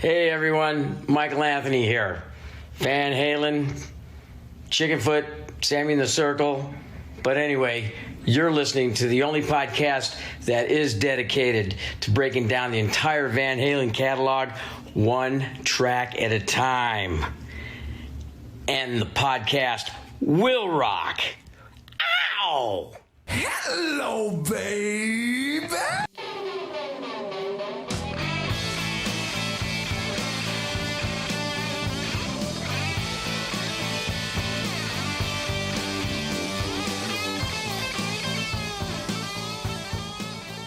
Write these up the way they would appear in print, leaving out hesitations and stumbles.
Hey everyone, Michael Anthony here. Van Halen, Chickenfoot, Sammy in the Circle. But anyway, you're listening to the only podcast that is dedicated to breaking down the entire Van Halen catalog one track at a time. And the podcast will rock. Ow! Hello, baby!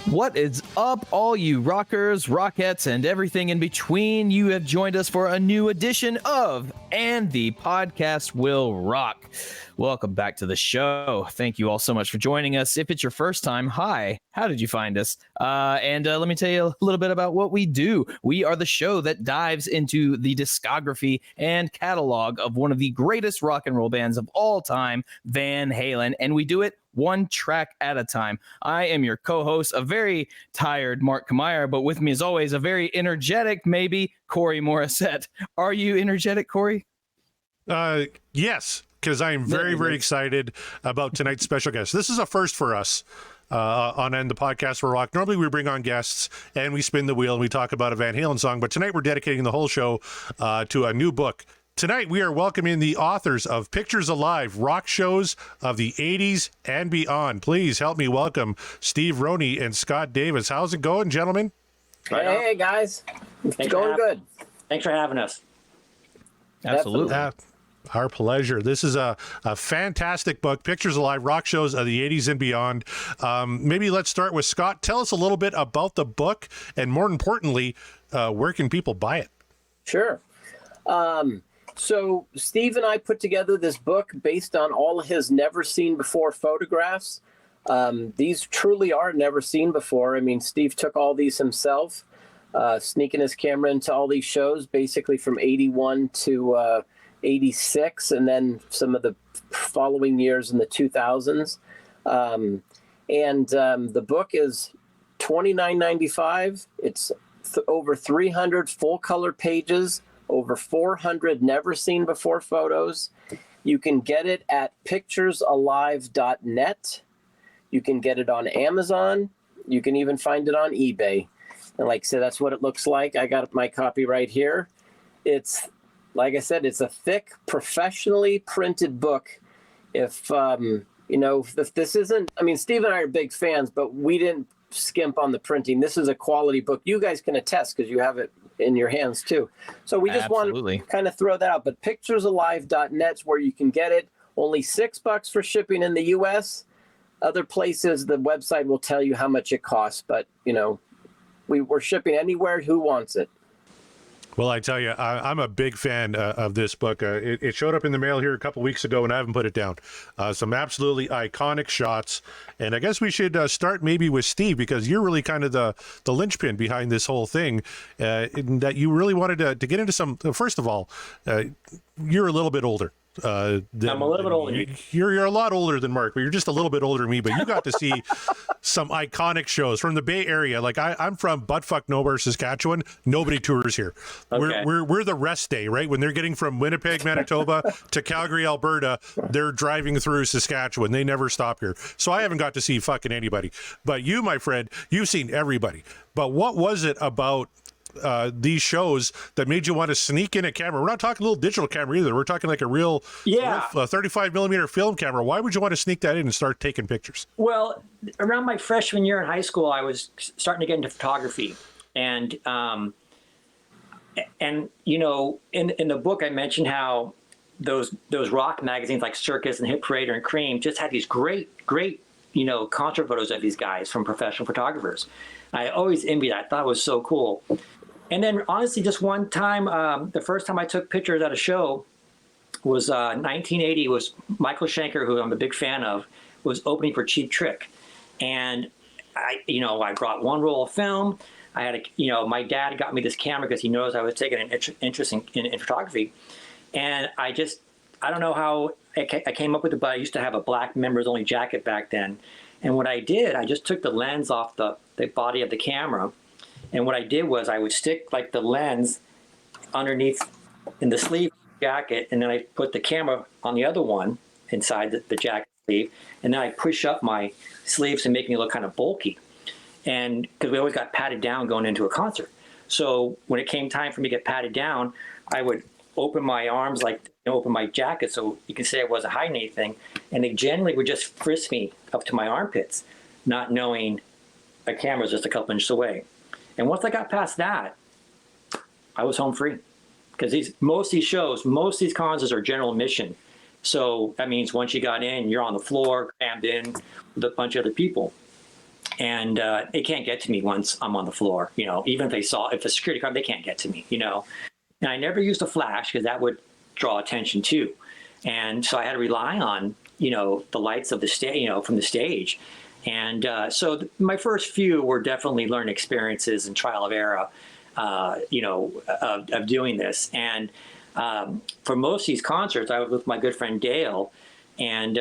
What is up, all you rockers, rockettes, and everything in between? You have joined us for a new edition of And the Podcast Will Rock. Welcome back to the show. Thank you all so much for joining us. If it's your first time, hi. How did you find us? And let me tell you a little bit about what we do. We are the show that dives into the discography and catalog of one of the greatest rock and roll bands of all time, Van Halen, and we do it one track at a time. I am your co-host, a very tired Mark Kamier, but with me as always, a very energetic, maybe, Corey Morissette. Are you energetic, Corey? Yes, because I am very, very excited about tonight's special guest. This is a first for us on End the Podcast for Rock. Normally we bring on guests and we spin the wheel and we talk about a Van Halen song, but tonight we're dedicating the whole show to a new book. Tonight, we are welcoming the authors of Pictures Alive, Rock Shows of the 80s and Beyond. Please help me welcome Steve Roney and Scott Davis. How's it going, gentlemen? Hey, guys. It's going good. Thanks for having us. Absolutely. Our pleasure. This is a fantastic book, Pictures Alive, Rock Shows of the 80s and Beyond. Maybe let's start with Scott. Tell us a little bit about the book, and more importantly, where can people buy it? Sure. So Steve and I put together this book based on all of his never-seen-before photographs. These truly are never seen before. I mean, Steve took all these himself, sneaking his camera into all these shows, basically from 81 to 86, and then some of the following years in the 2000s. The book is $29.95. It's over 300 full-color pages, over 400 never-seen-before photos. You can get it at picturesalive.net. You can get it on Amazon. You can even find it on eBay. And like I said, that's what it looks like. I got my copy right here. It's, like I said, it's a thick, professionally printed book. If this isn't, I mean, Steve and I are big fans, but we didn't skimp on the printing. This is a quality book. You guys can attest because you have it in your hands too. So we just want to kind of throw that out. But picturesalive.net is where you can get it. Only $6 for shipping in the US. Other places, the website will tell you how much it costs. But, we're shipping anywhere. Who wants it? Well, I tell you, I'm a big fan of this book. It showed up in the mail here a couple weeks ago, and I haven't put it down. Some absolutely iconic shots. And I guess we should start maybe with Steve, because you're really kind of the linchpin behind this whole thing, in that you really wanted to get into some. First of all, you're a little bit older. I'm a little bit older. You're a lot older than Mark, but you're just a little bit older than me. But you got to see some iconic shows from the Bay Area. Like I'm from buttfuck nowhere, Saskatchewan. Nobody tours here. Okay. We're the rest day, right? When they're getting from Winnipeg, Manitoba to Calgary, Alberta, they're driving through Saskatchewan. They never stop here. So I haven't got to see fucking anybody. But you, my friend, you've seen everybody. But what was it about these shows that made you want to sneak in a camera? We're not talking a little digital camera either. We're talking like a real 35 millimeter film camera. Why would you want to sneak that in and start taking pictures? Well, around my freshman year in high school, I was starting to get into photography, and in the book I mentioned how those rock magazines like Circus and Hit Parader and Cream just had these great concert photos of these guys from professional photographers. I always envied that. I thought it was so cool. And then honestly, just one time, the first time I took pictures at a show was 1980. It was Michael Schenker, who I'm a big fan of, was opening for Cheap Trick. And I brought one roll of film. I had my dad got me this camera because he knows I was taking an interest in photography. And I don't know how I came up with it, but I used to have a black members only jacket back then. And what I did, I just took the lens off the body of the camera. And what I did was I would stick like the lens underneath in the sleeve jacket, and then I put the camera on the other one inside the jacket sleeve, and then I push up my sleeves and make me look kind of bulky. And because we always got patted down going into a concert. So when it came time for me to get patted down, I would open my arms, like, you know, open my jacket so you can say I wasn't hiding anything. And they generally would just frisk me up to my armpits, not knowing a camera's just a couple inches away. And once I got past that, I was home free. Because most of these shows, most of these concerts are general admission. So that means once you got in, you're on the floor, crammed in with a bunch of other people. And they can't get to me once I'm on the floor, you know, even if a security guard, they can't get to me, you know. And I never used a flash because that would draw attention too. And so I had to rely on, you know, the lights of the stage, you know, from the stage. And so my first few were definitely learning experiences and trial of error, you know, of doing this. And for most of these concerts, I was with my good friend Dale, and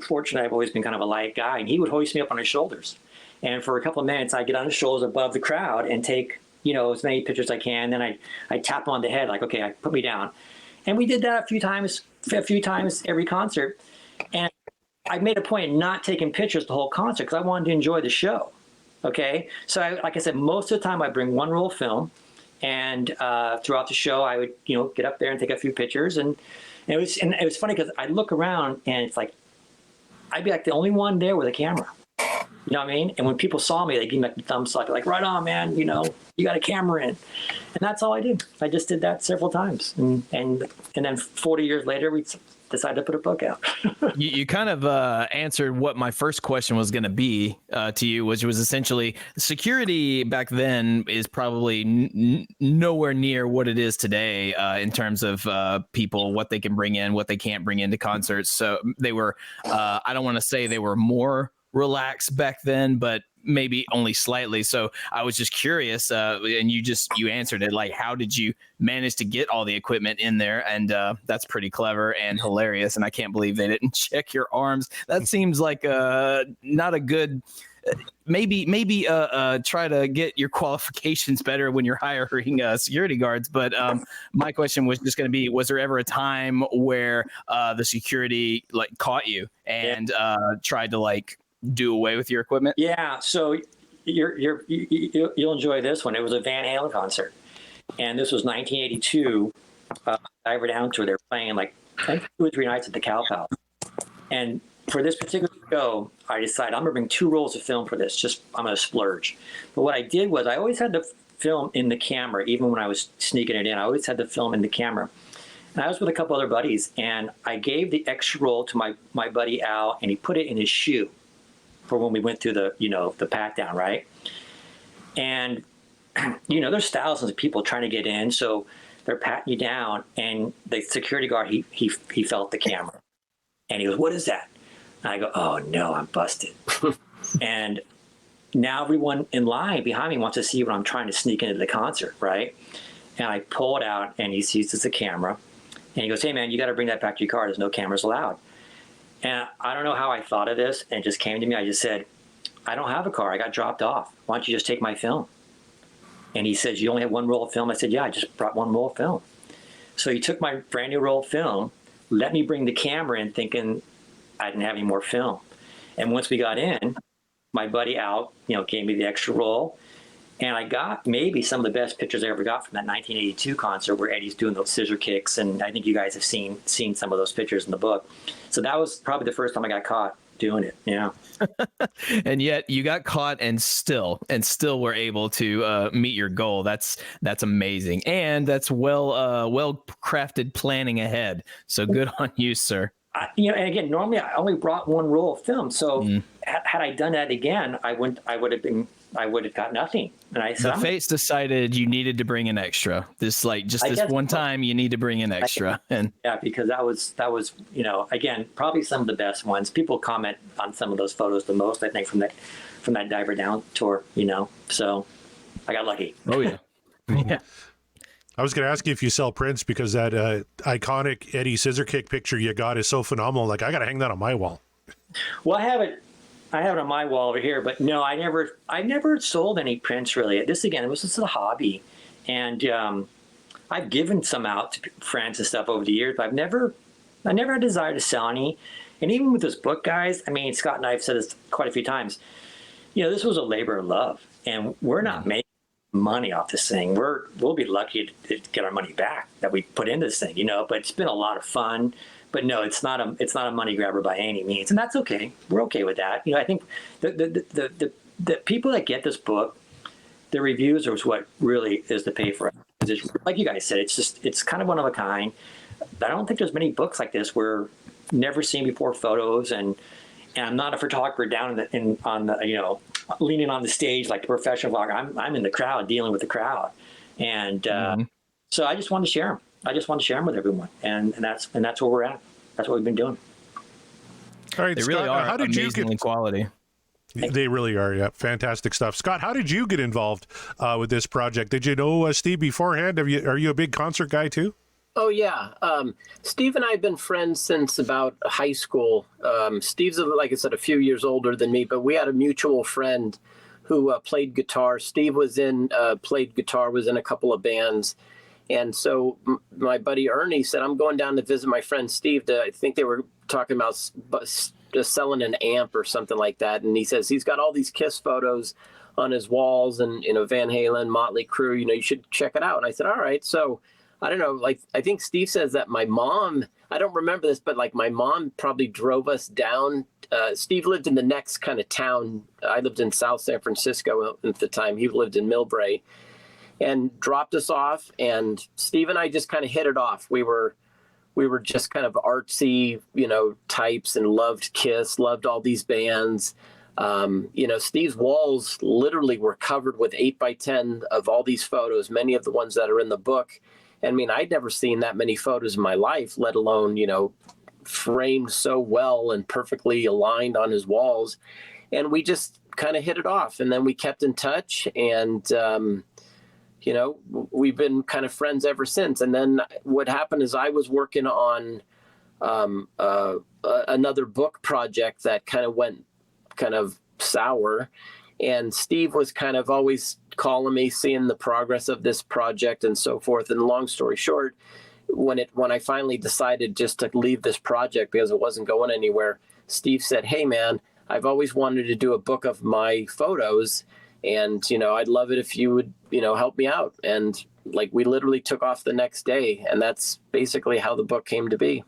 fortunately, I've always been kind of a light guy, and he would hoist me up on his shoulders. And for a couple of minutes, I'd get on his shoulders above the crowd and take, you know, as many pictures as I can. Then I'd tap him on the head, like, okay, put me down. And we did that a few times every concert. And I made a point of not taking pictures the whole concert because I wanted to enjoy the show. Okay. So like I said, most of the time I bring one roll of film, and throughout the show, I would, you know, get up there and take a few pictures. And it was funny because I'd look around and it's like, I'd be like the only one there with a camera. You know what I mean? And when people saw me, they give me like the thumbs up, like, right on, man, you know, you got a camera in. And that's all I did. I just did that several times. And then 40 years later, we decided to put a book out. You kind of answered what my first question was going to be to you, which was essentially security back then is probably nowhere near what it is today in terms of people, what they can bring in, what they can't bring into concerts. So they were, I don't want to say they were more relaxed back then, but maybe only slightly. So I was just curious, and you answered it. Like, how did you manage to get all the equipment in there? And that's pretty clever and hilarious. And I can't believe they didn't check your arms. That seems like not a good. Maybe try to get your qualifications better when you're hiring security guards. But my question was just going to be: was there ever a time where the security like caught you and tried to like do away with your equipment? Yeah, so you'll enjoy this one. It was a Van Halen concert, and this was 1982. Diver Down tour. They were playing like 2 or 3 nights at the Cow Palace, and for this particular show, I decided I'm gonna bring 2 rolls of film for this. I'm gonna splurge. But what I did was I always had the film in the camera, even when I was sneaking it in. I always had the film in the camera. And I was with a couple other buddies, and I gave the extra roll to my buddy Al, and he put it in his shoe for when we went through the pat down, right? And you know, there's thousands of people trying to get in, so they're patting you down, and the security guard he felt the camera, and he goes, "What is that?" And I go, "Oh no, I'm busted." And now everyone in line behind me wants to see what I'm trying to sneak into the concert, right? And I pull it out, and he sees it's a camera, and he goes, "Hey man, you got to bring that back to your car. There's no cameras allowed." And I don't know how I thought of this, and it just came to me. I just said, "I don't have a car. I got dropped off. Why don't you just take my film?" And he says, "You only have 1 roll of film?" I said, "Yeah, I just brought 1 roll of film." So he took my brand new roll of film, let me bring the camera in thinking I didn't have any more film. And once we got in, my buddy Al, you know, gave me the extra roll. And I got maybe some of the best pictures I ever got from that 1982 concert where Eddie's doing those scissor kicks. And I think you guys have seen some of those pictures in the book. So that was probably the first time I got caught doing it. Yeah. And yet you got caught and still were able to meet your goal. That's amazing. And that's well crafted planning ahead. So good on you, sir. You know, and again, normally I only brought 1 roll of film. So had I done that again, I would have got nothing. And I said, the fates decided you needed to bring an extra. This one time you need to bring an extra. And yeah, because that was, you know, again, probably some of the best ones. People comment on some of those photos the most, I think, from that Diver Down tour, you know. So I got lucky. Oh yeah. Yeah. I was going to ask you if you sell prints because that iconic Eddie scissor kick picture you got is so phenomenal. Like, I got to hang that on my wall. Well, I have it on my wall over here, but no, I never sold any prints really. This again, it was just a hobby, and I've given some out to friends and stuff over the years, but I never had a desire to sell any. And even with this book, guys, I mean, Scott and I have said this quite a few times. This was a labor of love, and we're not making money off this thing. We'll be lucky to get our money back that we put into this thing, But it's been a lot of fun. But no, it's not a money grabber by any means, and that's okay. We're okay with that. I think the people that get this book, the reviews is what really is the pay for it. Like you guys said, it's kind of one of a kind. I don't think there's many books like this where never seen before photos, and I'm not a photographer down on the leaning on the stage like the professional vlogger. I'm in the crowd dealing with the crowd, and so I just wanted to share them. I just want to share them with everyone, and that's where we're at. That's what we've been doing. All right, They Scott, really are how did amazingly quality. They really are, yeah. Fantastic stuff. Scott, how did you get involved with this project? Did you know Steve beforehand? Are you a big concert guy too? Oh, yeah. Steve and I have been friends since about high school. Steve's, like I said, a few years older than me, but we had a mutual friend who played guitar. Steve played guitar, was in a couple of bands. And so my buddy Ernie said, I'm going down to visit my friend Steve. I think they were talking about just selling an amp or something like that. And he says he's got all these Kiss photos on his walls and, Van Halen, Motley Crue, you should check it out. And I said, all right. So I don't know, I think Steve says that my mom, I don't remember this, but my mom probably drove us down. Steve lived in the next kind of town. I lived in South San Francisco at the time. He lived in Millbrae. And dropped us off, and Steve and I just kind of hit it off. We were just kind of artsy, types, and loved Kiss, loved all these bands. Steve's walls literally were covered with 8x10 of all these photos, many of the ones that are in the book. I mean, I'd never seen that many photos in my life, let alone, framed so well and perfectly aligned on his walls. And we just kind of hit it off, and then we kept in touch, and we've been kind of friends ever since. And then what happened is I was working on another book project that kind of went kind of sour. And Steve was kind of always calling me, seeing the progress of this project and so forth. And long story short, when I finally decided just to leave this project because it wasn't going anywhere, Steve said, hey, man, I've always wanted to do a book of my photos. And, I'd love it if you would, help me out. And we literally took off the next day. And that's basically how the book came to be.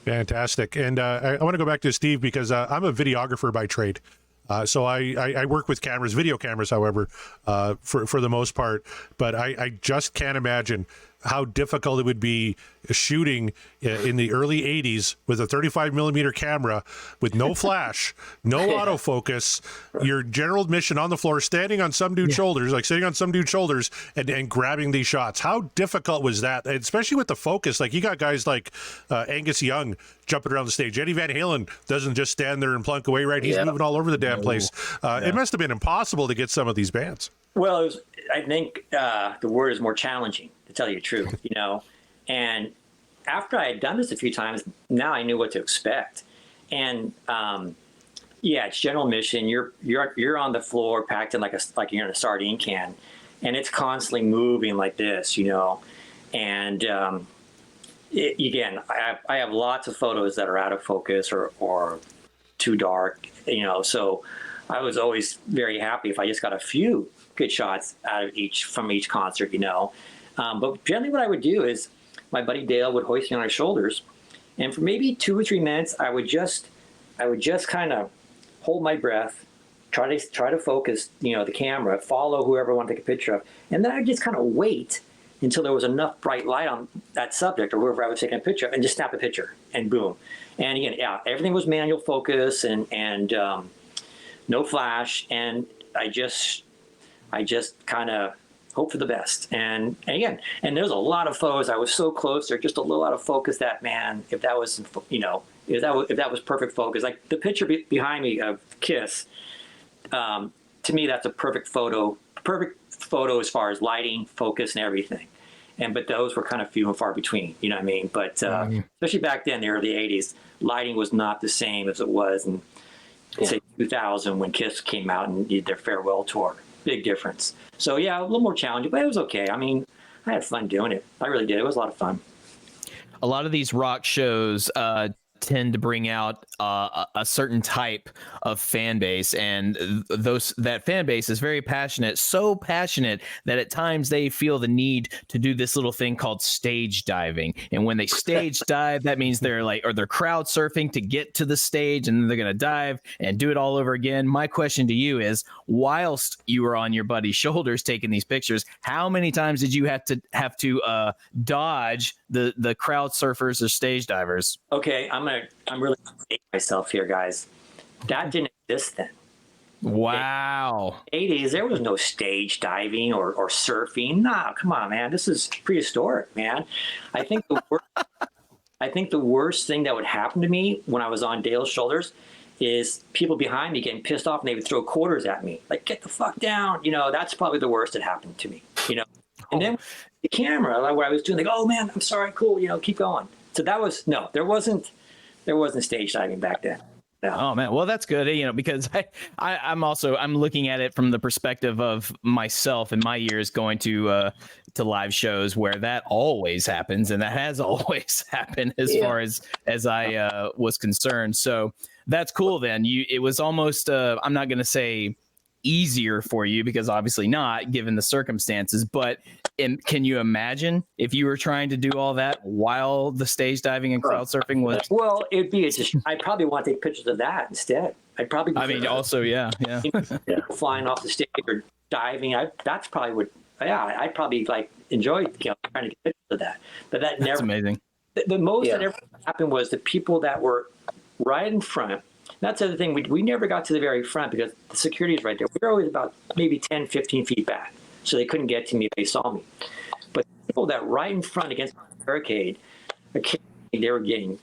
Fantastic. And I want to go back to Steve because I'm a videographer by trade. So I work with video cameras, however, for the most part. But I just can't imagine how difficult it would be shooting in the early 80s with a 35 millimeter camera with no flash, no autofocus, your general admission on the floor, standing on some dude's shoulders, and grabbing these shots. How difficult was that? And especially with the focus, you got guys like Angus Young jumping around the stage. Eddie Van Halen doesn't just stand there and plunk away, right? He's moving all over the damn place. It must have been impossible to get some of these bands. Well, I think the word is more challenging, to tell you the truth, And after I had done this a few times, now I knew what to expect. And it's general mission. You're on the floor, packed in like you're in a sardine can, and it's constantly moving like this, And again, I have lots of photos that are out of focus or too dark, So I was always very happy if I just got a few good shots from each concert, But generally what I would do is my buddy Dale would hoist me on his shoulders, and for maybe 2 or 3 minutes, I would just kind of hold my breath, try to focus, the camera, follow whoever I want to take a picture of, and then I'd just kind of wait until there was enough bright light on that subject or whoever I was taking a picture of, and just snap a picture, and boom. And again, everything was manual focus and no flash, and I just kind of hope for the best. And again, there's a lot of photos. I was so close. They're just a little out of focus. That, man, if that was, if that was perfect focus, like the picture behind me of Kiss, to me, that's a perfect photo as far as lighting, focus, and everything. But those were kind of few and far between, you know what I mean? But especially back then, the early 80s, lighting was not the same as it was in, say, 2000 when Kiss came out and did their farewell tour. Big difference. So, a little more challenging, but it was okay. I mean, I had fun doing it. I really did. It was a lot of fun. A lot of these rock shows tend to bring out a certain type of fan base, and that fan base is very passionate, so passionate that at times they feel the need to do this little thing called stage diving. And when they stage dive, that means they're crowd surfing to get to the stage, and then they're going to dive and do it all over again. My question to you is, whilst you were on your buddy's shoulders taking these pictures, how many times did you have to dodge the crowd surfers or stage divers? Okay, I'm really dating myself here, guys. That didn't exist then. Wow. In the 80s, there was no stage diving or surfing. Nah, come on, man. This is prehistoric, man. I think the worst thing that would happen to me when I was on Dale's shoulders is people behind me getting pissed off and they would throw quarters at me. Like, get the fuck down. That's probably the worst that happened to me, And then the camera, like what I was doing, like, oh man, I'm sorry, cool, keep going. So that was, no, there wasn't stage diving back then. No. Oh man, well that's good, because I'm looking at it from the perspective of myself and my years going to live shows where that always happens, and that has always happened as far as I was concerned. So that's cool. Then it was almost I'm not going to say easier for you, because obviously not, given the circumstances, but can you imagine if you were trying to do all that while the stage diving and crowd surfing was? Well, it'd be I'd probably want to take pictures of that instead. I'd probably flying off the stage or diving. That's probably what I'd probably enjoy trying to get pictures of that. But that's never amazing. The most that ever happened was the people that were right in front. That's the other thing. We never got to the very front because the security is right there. We were always about maybe 10, 15 feet back. So they couldn't get to me if they saw me. But people that right in front against the barricade, they were getting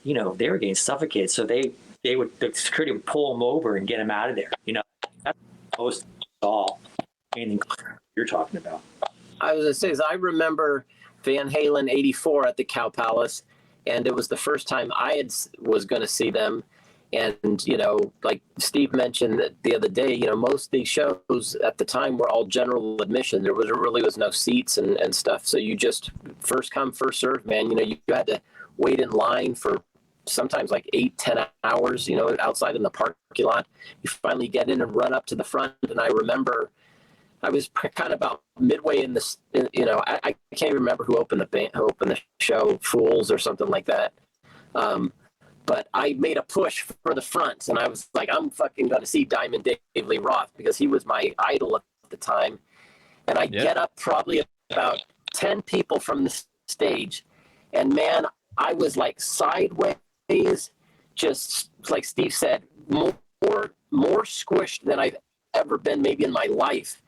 suffocated. So the security would pull them over and get them out of there. That's most all anything you're talking about. I was going to say, I remember Van Halen 84 at the Cow Palace, and it was the first time I was going to see them. And, like Steve mentioned that the other day, most of these shows at the time were all general admission. There really was no seats and stuff. So you just first come, first serve, man. You had to wait in line for sometimes like 8-10 hours, outside in the parking lot. You finally get in and run up to the front. And I remember I was kind of about midway in this, I can't remember who opened the show, Fools or something like that. But I made a push for the front, and I was like, I'm fucking going to see Diamond Dave Lee Roth, because he was my idol at the time. And I get up probably about 10 people from the stage, and man, I was like sideways, just like Steve said, more squished than I've ever been maybe in my life.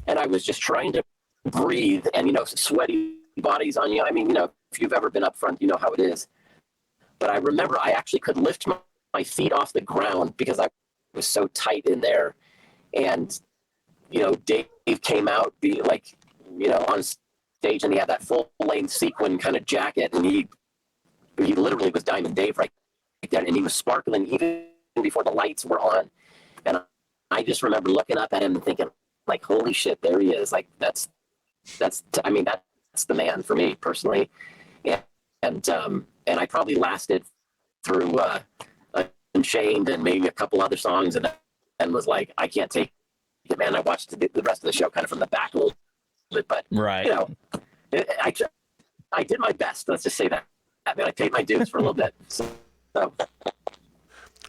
And I was just trying to breathe, and, sweaty bodies on you. I mean, if you've ever been up front, you know how it is. But I remember I actually could lift my feet off the ground because I was so tight in there. And, Dave came out on stage, and he had that full length sequin kind of jacket, and he literally was Diamond Dave right there, and he was sparkling even before the lights were on. And I just remember looking up at him and thinking, like, holy shit, there he is. Like, that's the man for me personally. And I probably lasted through Unchained and maybe a couple other songs, and was like, I can't take it, man. I watched the rest of the show kind of from the back a little bit, but right. I did my best. Let's just say that. I mean, I paid my dues for a little bit. So.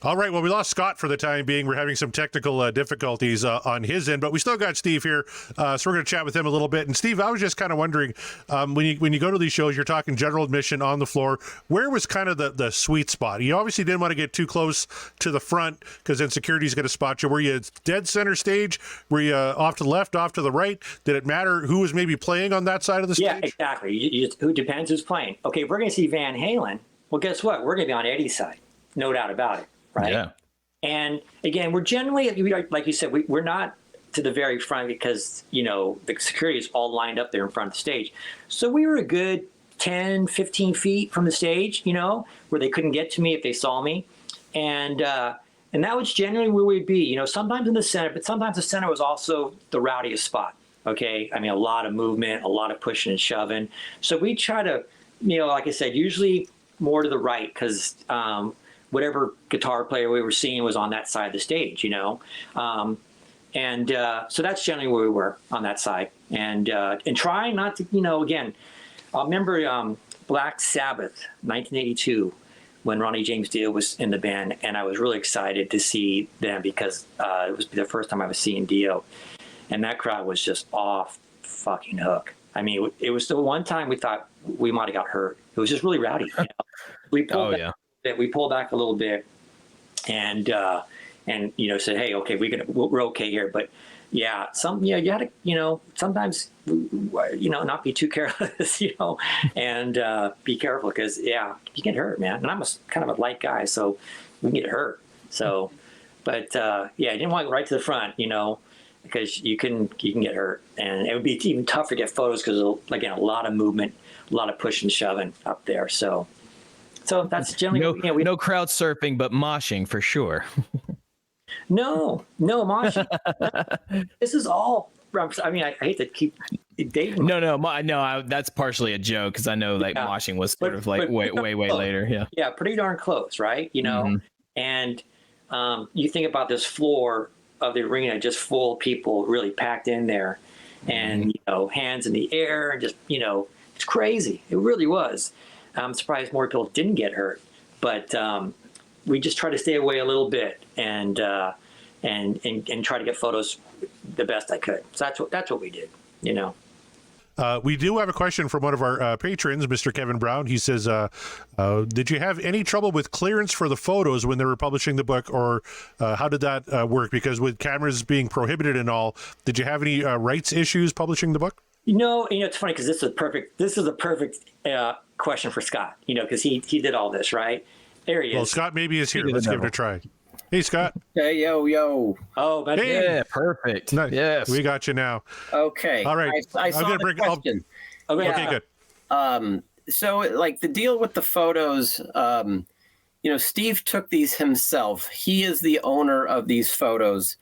All right. Well, we lost Scott for the time being. We're having some technical difficulties on his end, but we still got Steve here. So we're going to chat with him a little bit. And Steve, I was just kind of wondering, when you go to these shows, you're talking general admission on the floor. Where was kind of the sweet spot? You obviously didn't want to get too close to the front because then security's going to spot you. Were you dead center stage? Were you off to the left, off to the right? Did it matter who was maybe playing on that side of the stage? Yeah, exactly. Who depends who's playing. Okay, if we're going to see Van Halen, well, guess what? We're going to be on Eddie's side. No doubt about it. Right. Yeah. And again, we're generally, like you said, we're not to the very front because, the security is all lined up there in front of the stage. So we were a good 10, 15 feet from the stage, where they couldn't get to me if they saw me. And that was generally where we'd be, sometimes in the center, but sometimes the center was also the rowdiest spot. Okay. I mean, a lot of movement, a lot of pushing and shoving. So we try to, like I said, usually more to the right because whatever guitar player we were seeing was on that side of the stage, and so that's generally where we were on that side, and trying not to, again, I remember Black Sabbath, 1982, when Ronnie James Dio was in the band, and I was really excited to see them because it was the first time I was seeing Dio, and that crowd was just off fucking hook. I mean, it was the one time we thought we might have got hurt. It was just really rowdy. We pulled we pulled back a little bit, and said, hey, okay, we're okay here, but yeah, you got to, sometimes, not be too careless, and be careful because, yeah, you get hurt, man. And I'm kind of a light guy, so we can get hurt. So, but I didn't want to go right to the front, because you can get hurt, and it would be even tough to get photos because, again, a lot of movement, a lot of pushing and shoving up there. So that's generally no crowd surfing, but moshing for sure. No, moshing. This is all. I mean, I hate to keep dating. No. That's partially a joke because I know moshing was sort of way later. Yeah. Yeah, pretty darn close, right? And you think about this floor of the arena just full of people really packed in there, and hands in the air, and just it's crazy. It really was. I'm surprised more people didn't get hurt, but we just try to stay away a little bit and try to get photos the best I could. So that's what we did, We do have a question from one of our patrons, Mr. Kevin Brown. He says, did you have any trouble with clearance for the photos when they were publishing the book, or how did that work? Because with cameras being prohibited and all, did you have any rights issues publishing the book? It's funny because this is a perfect question for Scott, because he did all this, right? There he is. Well, Scott maybe is here. Let's give it a try. Hey, Scott. Hey, yo. Oh, that's hey. Yeah, perfect. Nice. Yes. We got you now. Okay. All right. I saw the question. Okay, good. So, like, the deal with the photos, Steve took these himself. He is the owner of these photos.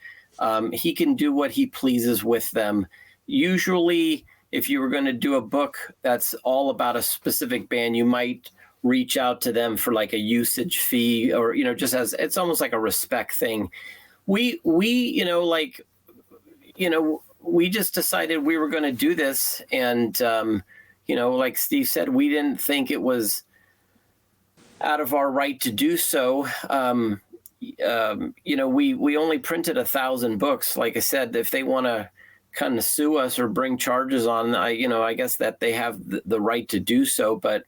He can do what he pleases with them. Usually, if you were going to do a book that's all about a specific band, you might reach out to them for like a usage fee, or just as it's almost like a respect thing. We just decided we were going to do this, and like Steve said, we didn't think it was out of our right to do so. We only printed 1,000 books. Like I said, if they want to kind of sue us or bring charges on, I guess that they have the right to do so, but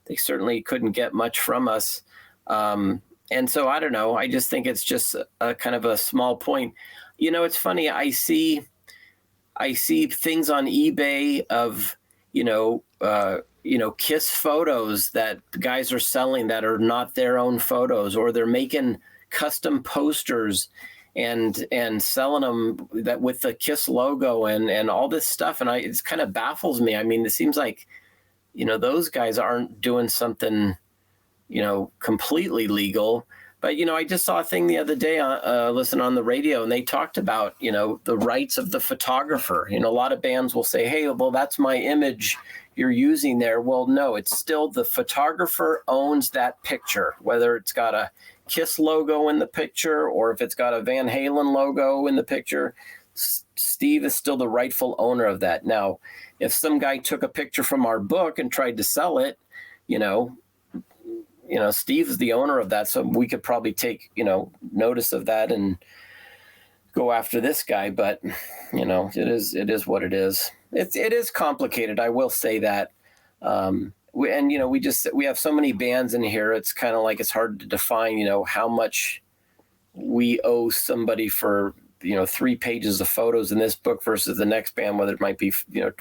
they certainly couldn't get much from us. And so I don't know. I just think it's just a kind of a small point. It's funny. I see things on eBay of, Kiss photos that guys are selling that are not their own photos, or they're making custom posters and selling them that with the Kiss logo and all this stuff. And it kind of baffles me. I mean, it seems like, those guys aren't doing something, completely legal. But, I just saw a thing the other day, listen on the radio, and they talked about, the rights of the photographer. A lot of bands will say, hey, well, that's my image you're using there. Well, no, it's still the photographer owns that picture, whether it's got a Kiss logo in the picture or if it's got a Van Halen logo in the picture. Steve is still the rightful owner of that. Now, if some guy took a picture from our book and tried to sell it, Steve is the owner of that. So we could probably take, notice of that and go after this guy. But, it is what it is. It is complicated. I will say that. We have so many bands in here. It's kind of like, it's hard to define, how much we owe somebody for, 3 pages of photos in this book versus the next band, whether it might be,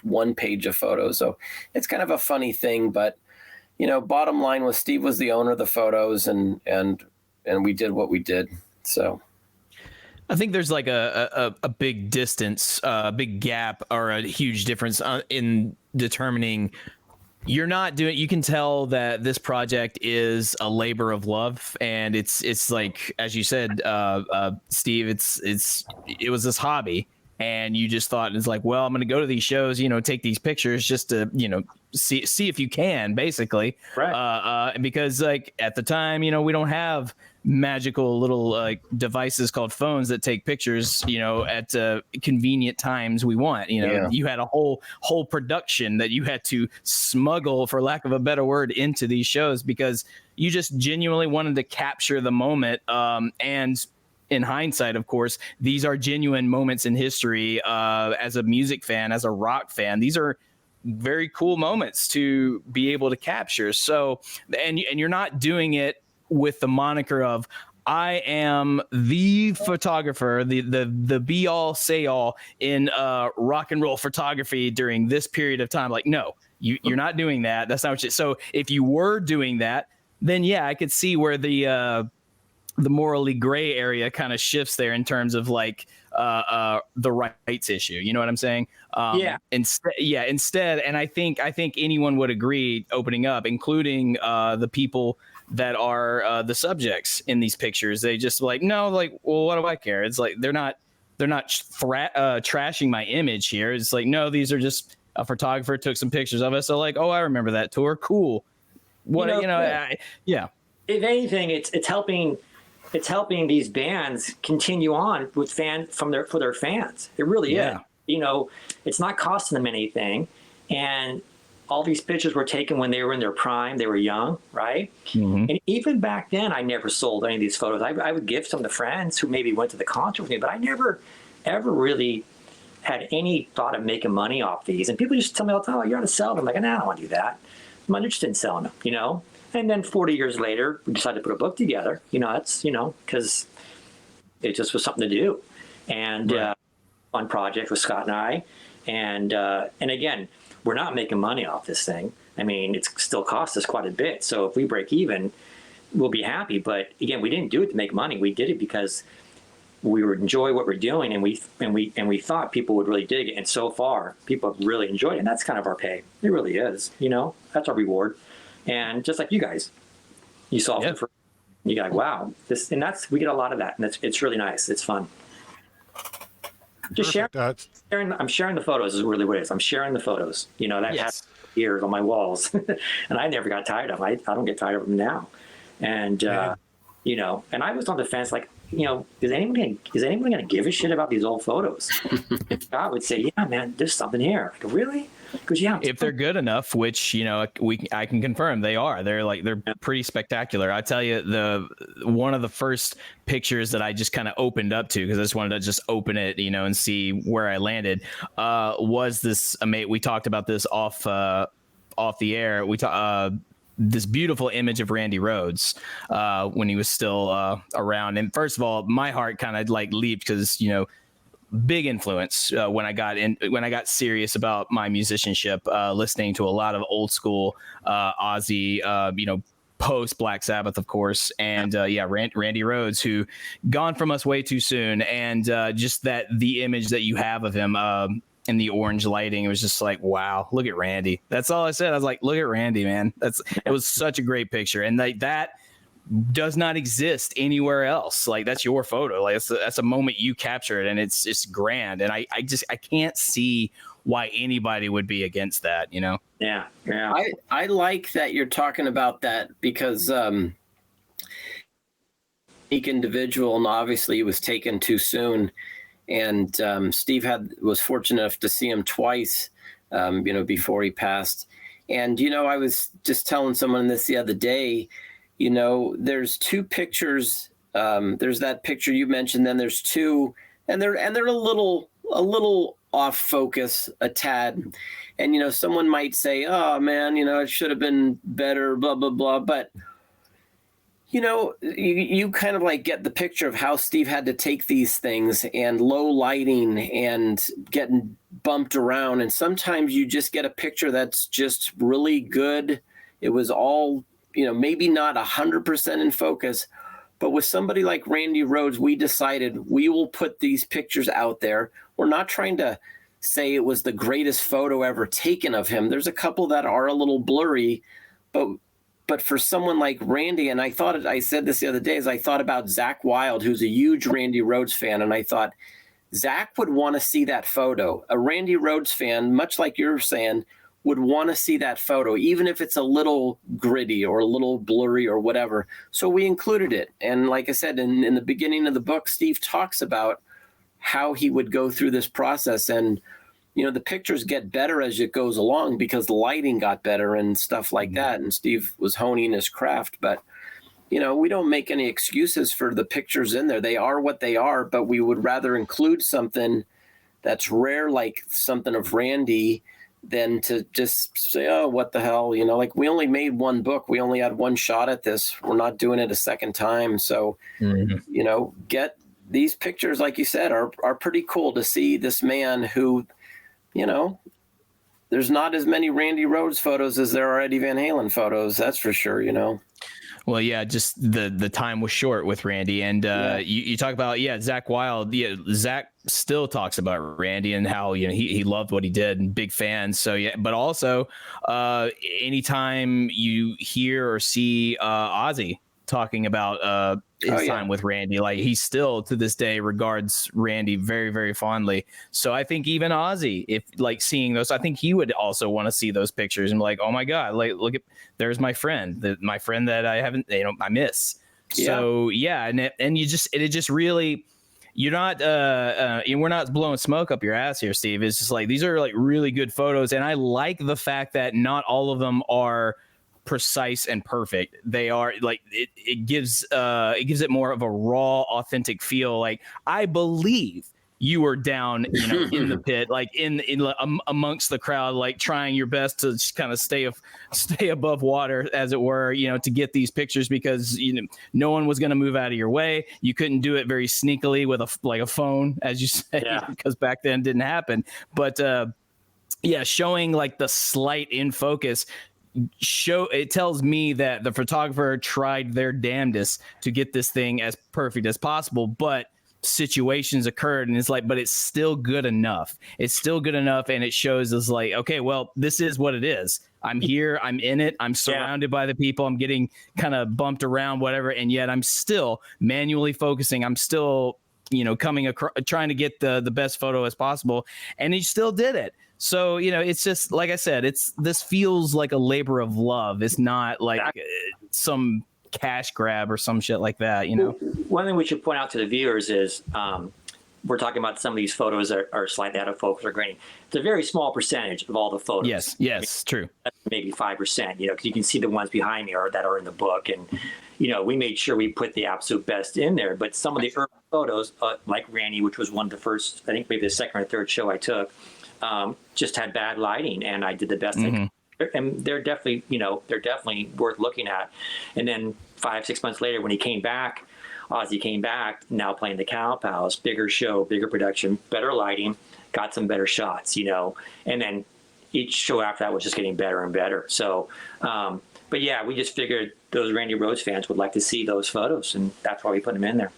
1 page of photos. So it's kind of a funny thing, but, bottom line was Steve was the owner of the photos, and we did what we did. So I think there's like a big distance, a big gap, or a huge difference in determining. You're not doing. You can tell that this project is a labor of love, and it's like, as you said, Steve. It was this hobby, and you just thought it's like, well, I'm going to go to these shows, take these pictures just to, see if you can, basically. Right. Because like at the time, we don't have magical little like devices called phones that take pictures, at convenient times we want. You had a whole production that you had to smuggle, for lack of a better word, into these shows because you just genuinely wanted to capture the moment. And in hindsight, of course, these are genuine moments in history. As a music fan, as a rock fan, these are very cool moments to be able to capture. So, and you're not doing it with the moniker of I am the photographer, the be all say all in rock and roll photography during this period of time. Like, no, you're not doing that. That's not what you. So if you were doing that, then yeah, I could see where the morally gray area kind of shifts there in terms of like the rights issue. You know what I'm saying? Instead, and I think anyone would agree, opening up, including the people that are the subjects in these pictures, they just like, no, like, well, what do I care? It's like they're not trashing my image here. It's like, no, these are just a photographer took some pictures of us. So like, oh, I remember that tour. Cool. What yeah. If anything, it's helping these bands continue on with for their fans. It really is. It's not costing them anything. And all these pictures were taken when they were in their prime. They were young, right? Mm-hmm. And even back then, I never sold any of these photos. I would give some to friends who maybe went to the concert with me, but I never, ever really had any thought of making money off these. And people just tell me all the time, oh, you ought to sell them. I'm like, no, I don't want to do that. I'm not interested in selling them, And then 40 years later, we decided to put a book together. That's, because it just was something to do. And fun project with Scott and I. And again, we're not making money off this thing. I mean, it still costs us quite a bit. So if we break even, we'll be happy. But again, we didn't do it to make money. We did it because we would enjoy what we're doing, and we thought people would really dig it. And so far, people have really enjoyed it. And that's kind of our pay. It really is. That's our reward. And just like you guys, you saw it for, you got like, wow, we get a lot of that, and it's really nice. It's fun. Just sharing. I'm sharing the photos is really what it is. I'm sharing the photos. That has years on my walls, and I never got tired of them. I don't get tired of them now. And and I was on the fence, like, is anyone going to give a shit about these old photos? I would say, yeah, man, there's something here. Like, really? Because if they're good enough, which I can confirm they are. They're pretty spectacular. I tell you, one of the first pictures that I just kind of opened up to, because I just wanted to just open it, and see where I landed, was this. We talked about this off the air. This beautiful image of Randy Rhoads when he was still around. And first of all, my heart kind of like leaped because big influence when I got serious about my musicianship, listening to a lot of old school Ozzy, post Black Sabbath, of course, and Randy Rhoads, who gone from us way too soon, and just the image that you have of him in the orange lighting, it was just like, wow, look at Randy. That's all I said. I was like, look at Randy, man. It was such a great picture, and that does not exist anywhere else. Like, that's your photo. Like, that's a moment you captured, and it's just grand. And I can't see why anybody would be against that, Yeah. I like that you're talking about that, because unique individual, and obviously he was taken too soon. And Steve was fortunate enough to see him twice, before he passed. And, I was just telling someone this the other day, there's two pictures. There's that picture you mentioned, then there's two, and they're a little off focus, a tad. And, someone might say, oh man, it should have been better, blah, blah, blah. But, you kind of like get the picture of how Steve had to take these things, and low lighting and getting bumped around. And sometimes you just get a picture that's just really good. It was all, maybe not 100% in focus, but with somebody like Randy Rhoads, we decided we will put these pictures out there. We're not trying to say it was the greatest photo ever taken of him. There's a couple that are a little blurry, but for someone like Randy, and I said this the other day, as I thought about Zakk Wylde, who's a huge Randy Rhoads fan, and I thought, Zach would want to see that photo. A Randy Rhoads fan, much like you're saying, would want to see that photo, even if it's a little gritty or a little blurry or whatever. So we included it. And like I said, in the beginning of the book, Steve talks about how he would go through this process. And, the pictures get better as it goes along because the lighting got better and stuff like that. And Steve was honing his craft. But, we don't make any excuses for the pictures in there. They are what they are, but we would rather include something that's rare, like something of Randy, than to just say, oh, what the hell, like we only made one book. We only had one shot at this. We're not doing it a second time. So, get these pictures, like you said, are pretty cool to see this man who, there's not as many Randy Rhoads photos as there are Eddie Van Halen photos. That's for sure, Well, yeah, just the time was short with Randy. And you talk about, Zach Wilde. Yeah, Zach still talks about Randy and how, he loved what he did and big fan. So, yeah, but also anytime you hear or see Ozzy talking about his time with Randy, like he still to this day regards Randy very, very fondly. So I think even Ozzy, if like seeing those, I think he would also want to see those pictures and be like, oh my God, like look at, there's my friend, my friend that I haven't, I miss. So and it just really, you're not we're not blowing smoke up your ass here, Steve. It's just like these are like really good photos, and I like the fact that not all of them are precise and perfect. They are like it gives it more of a raw, authentic feel. Like I believe you were down, in the pit, like in amongst the crowd, like trying your best to just kind of stay above water, as it were, to get these pictures because no one was going to move out of your way. You couldn't do it very sneakily with a phone, as you say, because back then it didn't happen. But showing like the slight in focus. It tells me that the photographer tried their damnedest to get this thing as perfect as possible, but situations occurred and it's like, but it's still good enough. It's still good enough. And it shows us like, okay, well, this is what it is. I'm here. I'm in it. I'm surrounded by the people. I'm getting kind of bumped around, whatever. And yet I'm still manually focusing. I'm still, coming across, trying to get the best photo as possible. And he still did it. So, it's just, like I said, this feels like a labor of love. It's not like some cash grab or some shit like that, One thing we should point out to the viewers is we're talking about some of these photos are slightly out of focus or grainy. It's a very small percentage of all the photos. Yes, true. Maybe 5%, because you can see the ones behind me that are in the book. And, we made sure we put the absolute best in there. But some of the early photos, like Randy, which was one of the first, I think maybe the second or third show I took, just had bad lighting, and I did the best I could. And they're definitely worth looking at. And then 5-6 months later, when Ozzy came back, now playing the Cow Palace, bigger show, bigger production, better lighting, got some better shots, and then each show after that was just getting better and better. So, but yeah, we just figured those Randy Rhoads fans would like to see those photos, and that's why we put them in there,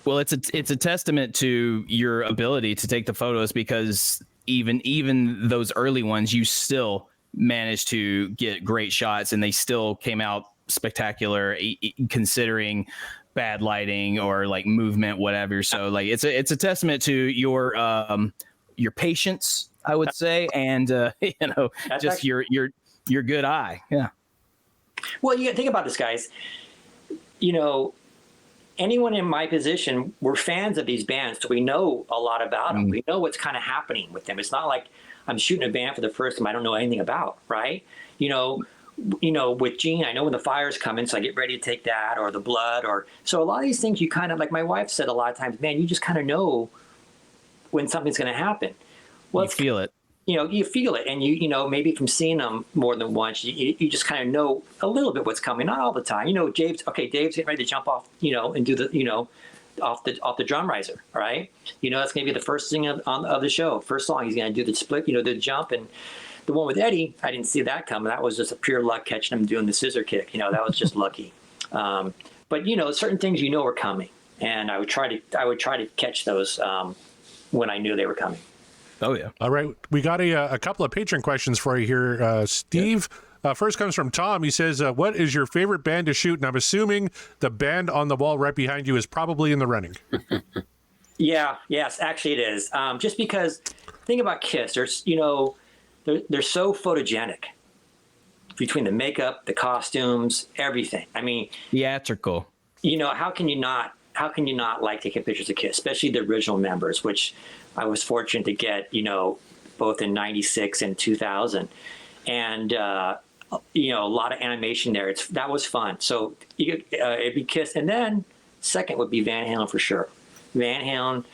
Well, it's a testament to your ability to take the photos, because even those early ones, you still managed to get great shots, and they still came out spectacular considering bad lighting or like movement, whatever. So like it's a testament to your patience, I would say, and That's just your good eye. Yeah. Well, you got to think about this, guys. Anyone in my position, we're fans of these bands, so we know a lot about them. We know what's kind of happening with them. It's not like I'm shooting a band for the first time I don't know anything about, right? With Gene, I know when the fire's coming, so I get ready to take that, or the blood, or so a lot of these things you kind of, like my wife said a lot of times, man, you just kind of know when something's going to happen. Well, you feel it. You feel it, and maybe from seeing them more than once, you just kind of know a little bit what's coming. Not all the time. Dave's getting ready to jump off, and do the, off the drum riser, right? That's going to be the first thing of the show. First song, he's going to do the split, the jump. And the one with Eddie, I didn't see that coming. That was just a pure luck catching him doing the scissor kick. That was just lucky. But certain things are coming, and I would try to catch those when I knew they were coming. Oh, yeah. All right. We got a couple of patron questions for you here, Steve. First comes from Tom. He says, what is your favorite band to shoot? And I'm assuming the band on the wall right behind you is probably in the running. Yeah, yes, actually it is. Just because, think about Kiss. There's, they're so photogenic between the makeup, the costumes, everything. I mean, Theatrical. how can you not like taking pictures of Kiss, especially the original members, which I was fortunate to get, both in '96 and 2000, and a lot of animation there. That was fun. So it'd be Kiss, and then second would be Van Halen for sure. Van Halen,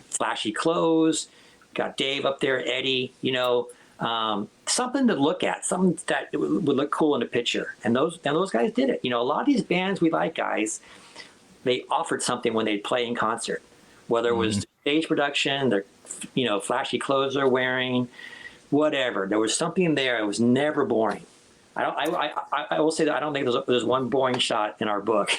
flashy clothes, got Dave up there, Eddie, something to look at, something that would look cool in the picture. And those guys did it. A lot of these bands we like, guys, they offered something when they'd play in concert, whether it was stage production, their, flashy clothes they're wearing, whatever. There was something there. It was never boring. I will say that I don't think there's one boring shot in our book.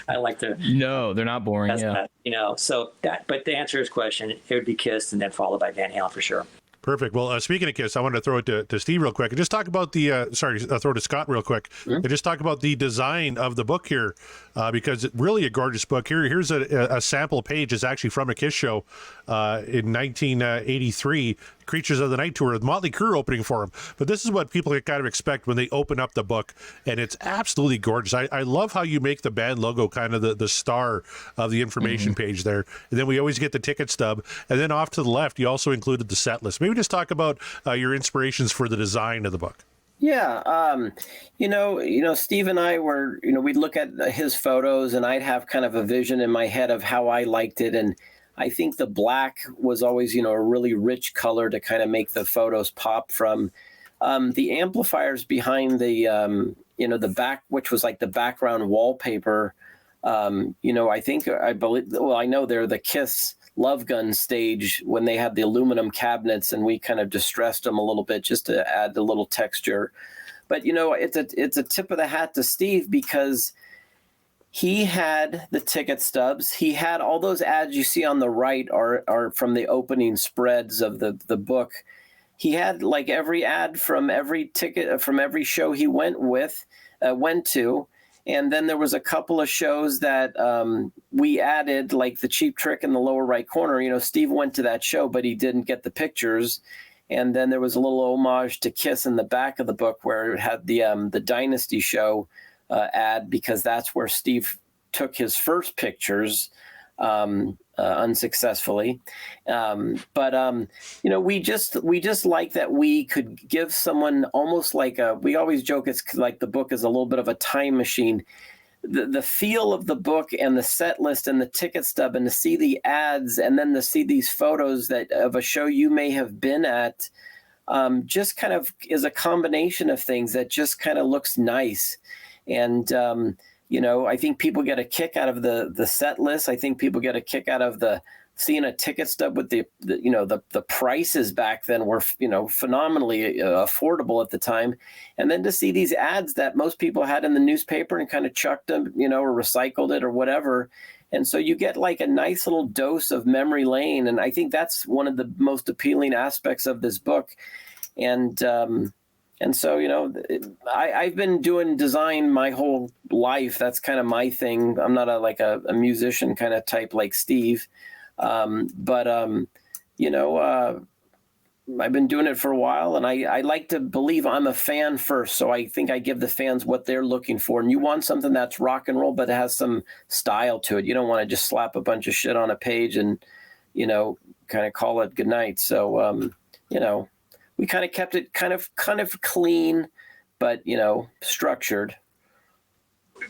I like to. No, they're not boring. Yeah. That, so that, but to answer his question, it would be Kiss and then followed by Van Halen for sure. Perfect. Well, speaking of Kiss, I wanted to throw it to Steve real quick and just talk about the, throw it to Scott real quick and just talk about the design of the book here because it's really a gorgeous book. Here's a sample page. It's actually from a Kiss show in 1983, Creatures of the Night Tour with Motley Crue opening for him. But this is what people kind of expect when they open up the book, and it's absolutely gorgeous. I love how you make the band logo kind of the star of the information page there. And then we always get the ticket stub. And then off to the left, you also included the set list. Maybe just talk about your inspirations for the design of the book. Yeah, Steve and I were, we'd look at his photos, and I'd have kind of a vision in my head of how I liked it, and I think the black was always, a really rich color to kind of make the photos pop from. The amplifiers behind the back, which was like the background wallpaper. I know they're the Kiss Love Gun stage when they had the aluminum cabinets, and we kind of distressed them a little bit just to add a little texture. But it's a tip of the hat to Steve because he had the ticket stubs. He had all those ads you see on the right are from the opening spreads of the book. He had like every ad from every ticket from every show he went to. And then there was a couple of shows that we added, like the Cheap Trick in the lower right corner. Steve went to that show, but he didn't get the pictures. And then there was a little homage to Kiss in the back of the book where it had the Dynasty show ad, because that's where Steve took his first pictures unsuccessfully. We just like that we could give someone almost like we always joke it's like the book is a little bit of a time machine. The feel of the book and the set list and the ticket stub, and to see the ads and then to see these photos of a show you may have been at, just kind of is a combination of things that just kind of looks nice. And, I think people get a kick out of the set list. I think people get a kick out of seeing a ticket stub with the prices back then were, phenomenally affordable at the time. And then to see these ads that most people had in the newspaper and kind of chucked them, or recycled it or whatever. And so you get like a nice little dose of memory lane. And I think that's one of the most appealing aspects of this book. And so, I've been doing design my whole life. That's kind of my thing. I'm not a musician kind of type like Steve. I've been doing it for a while, and I like to believe I'm a fan first. So I think I give the fans what they're looking for. And you want something that's rock and roll, but it has some style to it. You don't want to just slap a bunch of shit on a page and, kind of call it goodnight. So, we kind of kept it kind of clean, but, structured.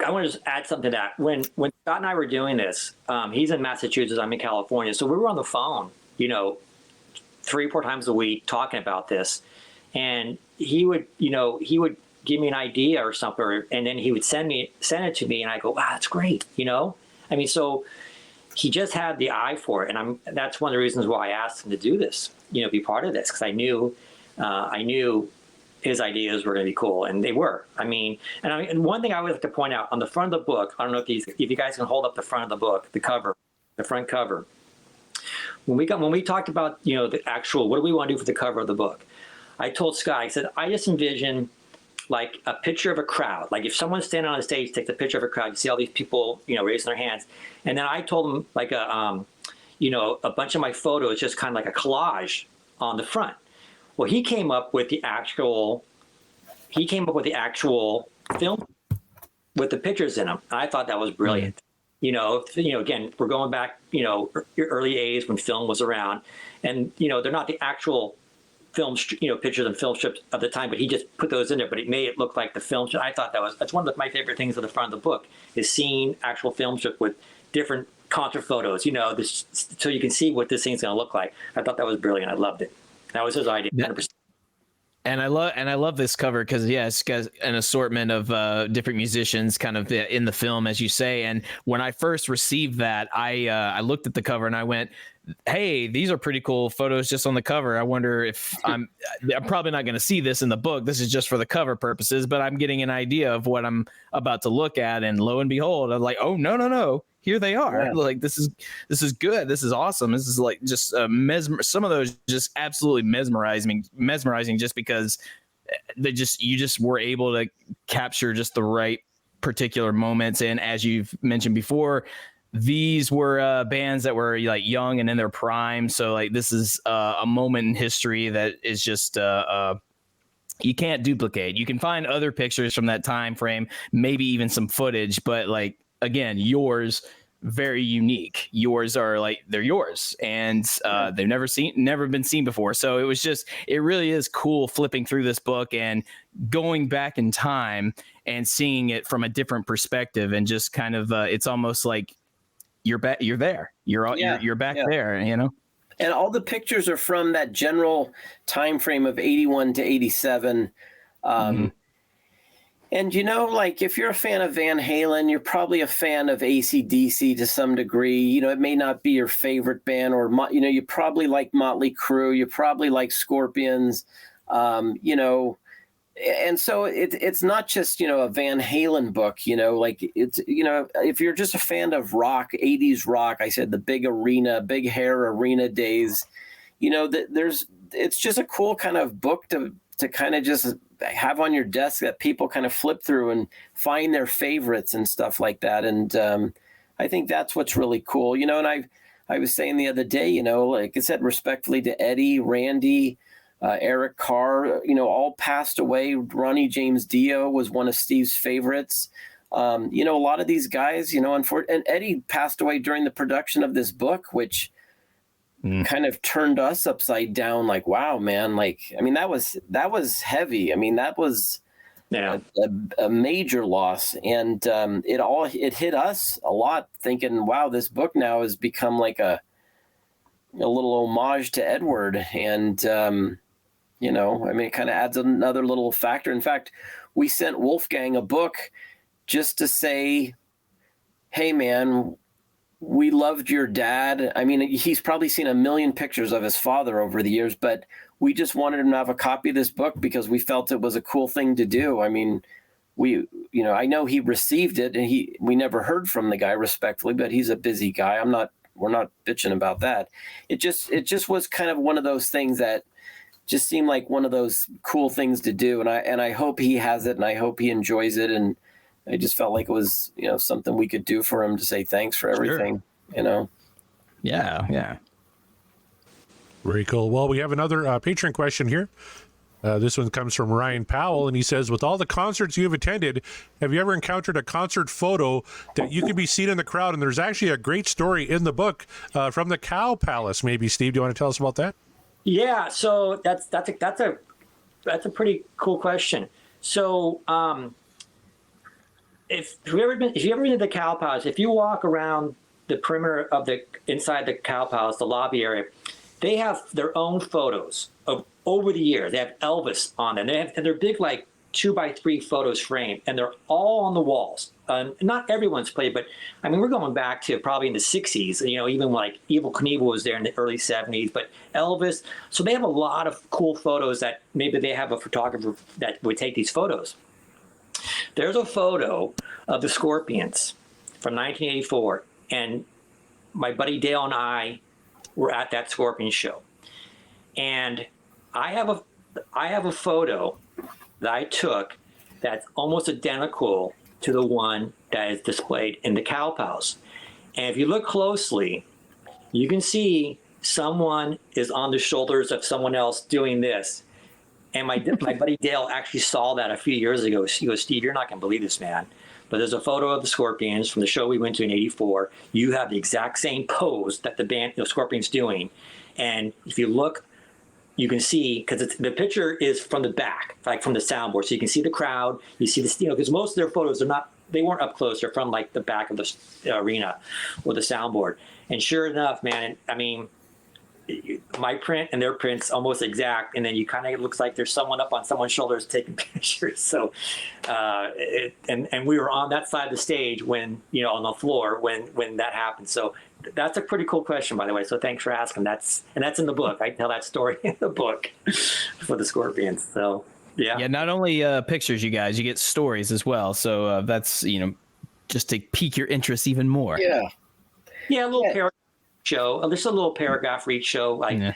I want to just add something to that. When Scott and I were doing this, he's in Massachusetts, I'm in California. So we were on the phone, 3 or 4 times a week talking about this. And he would give me an idea or something, and then he would send it to me, and I go, wow, that's great. So he just had the eye for it. And that's one of the reasons why I asked him to do this, be part of this, because I knew his ideas were going to be cool, and they were. And one thing I would like to point out on the front of the book, I don't know if you guys can hold up the front of the book, the front cover. When we talked about, the actual, what do we want to do for the cover of the book? I told Scott, I said, I just envision like a picture of a crowd. Like if someone's standing on the stage, take the picture of a crowd, you see all these people, raising their hands. And then I told him like a bunch of my photos, just kind of like a collage on the front. Well, he came up with the actual film with the pictures in them. I thought that was brilliant. Again, we're going back, early A's when film was around, and they're not the actual film, pictures and film strips of the time, but he just put those in there. But it made it look like the film strip. I thought that's one of my favorite things at the front of the book is seeing actual film strip with different contra photos. So you can see what this thing's going to look like. I thought that was brilliant. I loved it. That was his idea. 100%. And I love this cover because it's got an assortment of different musicians kind of in the film, as you say. And when I first received that, I looked at the cover and I went, hey, these are pretty cool photos just on the cover. I wonder if I'm probably not going to see this in the book. This is just for the cover purposes, but I'm getting an idea of what I'm about to look at. And lo and behold, I'm like, oh, no. Here they are. Yeah. Like, this is good. This is awesome. This is like just some of those just absolutely mesmerizing just because you just were able to capture just the right particular moments. And as you've mentioned before, these were bands that were like young and in their prime. So like this is a moment in history that is just you can't duplicate. You can find other pictures from that time frame, maybe even some footage, but like, again, yours very unique. Yours are like they're yours, and they've never been seen before. So it really is cool flipping through this book and going back in time and seeing it from a different perspective, and just kind of it's almost like you're back. You're there. You're back there. And all the pictures are from that general time frame of 81 to 87. And, like if you're a fan of Van Halen, you're probably a fan of AC/DC to some degree. It may not be your favorite band, or, you probably like Motley Crue. You probably like Scorpions, and so it's not just, a Van Halen book, like it's, if you're just a fan of rock, 80s rock, I said the big hair arena days, it's just a cool kind of book to kind of just have on your desk that people kind of flip through and find their favorites and stuff like that. And I think that's what's really cool, and I was saying the other day, like I said, respectfully to Eddie, Randy, Eric Carr, all passed away. Ronnie James Dio was one of Steve's favorites. A lot of these guys, and Eddie passed away during the production of this book, which kind of turned us upside down. Like, wow, man. Like, I mean, that was heavy. I mean, that was a major loss. And it hit us a lot, thinking, wow, this book now has become like a little homage to Edward. And, it kind of adds another little factor. In fact, we sent Wolfgang a book just to say, hey, man, we loved your dad. I mean, he's probably seen a million pictures of his father over the years, but we just wanted him to have a copy of this book because we felt it was a cool thing to do. I mean, I know he received it, and we never heard from the guy, respectfully, but he's a busy guy. We're not bitching about that. It just was kind of one of those things that just seemed like one of those cool things to do. And I hope he has it, and I hope he enjoys it. And I just felt like it was, something we could do for him to say thanks for everything, Yeah. Very cool. Well, we have another patron question here. This one comes from Ryan Powell, and he says, with all the concerts you have attended, have you ever encountered a concert photo that you can be seen in the crowd? And there's actually a great story in the book from the Cow Palace. Maybe, Steve, do you want to tell us about that? Yeah, so that's a pretty cool question. So if you ever been to the Cow Palace, if you walk around the perimeter of inside the Cow Palace, the lobby area, they have their own photos of over the years. They have Elvis on them. And they're big, like 2x3 photos framed, and they're all on the walls. Not everyone's played, but I mean, we're going back to probably in the 60s, even like Evel Knievel was there in the early 70s, but Elvis. So they have a lot of cool photos that maybe they have a photographer that would take these photos. There's a photo of the Scorpions from 1984, and my buddy Dale and I were at that Scorpion show. And I have a photo that I took that's almost identical to the one that is displayed in the Cow Palace. And if you look closely, you can see someone is on the shoulders of someone else doing this. And my buddy Dale actually saw that a few years ago. He goes, Steve, you're not going to believe this, man. But there's a photo of the Scorpions from the show we went to in '84. You have the exact same pose that the Scorpions doing. And if you look, you can see, because the picture is from the back, like from the soundboard. So you can see the crowd. You see the, because most of their photos they weren't up close. They're from like the back of the arena or the soundboard. And sure enough, man, I mean, my print and their print's almost exact, and then you kind of, it looks like there's someone up on someone's shoulders taking pictures. So and we were on that side of the stage when, on the floor when that happened. So that's a pretty cool question, by the way, so thanks for asking. That's in the book. I tell that story in the book for the Scorpions. So yeah, not only pictures, you guys, you get stories as well. So that's just to pique your interest even more. Yeah, a little show. There's a little paragraph for each show. Like I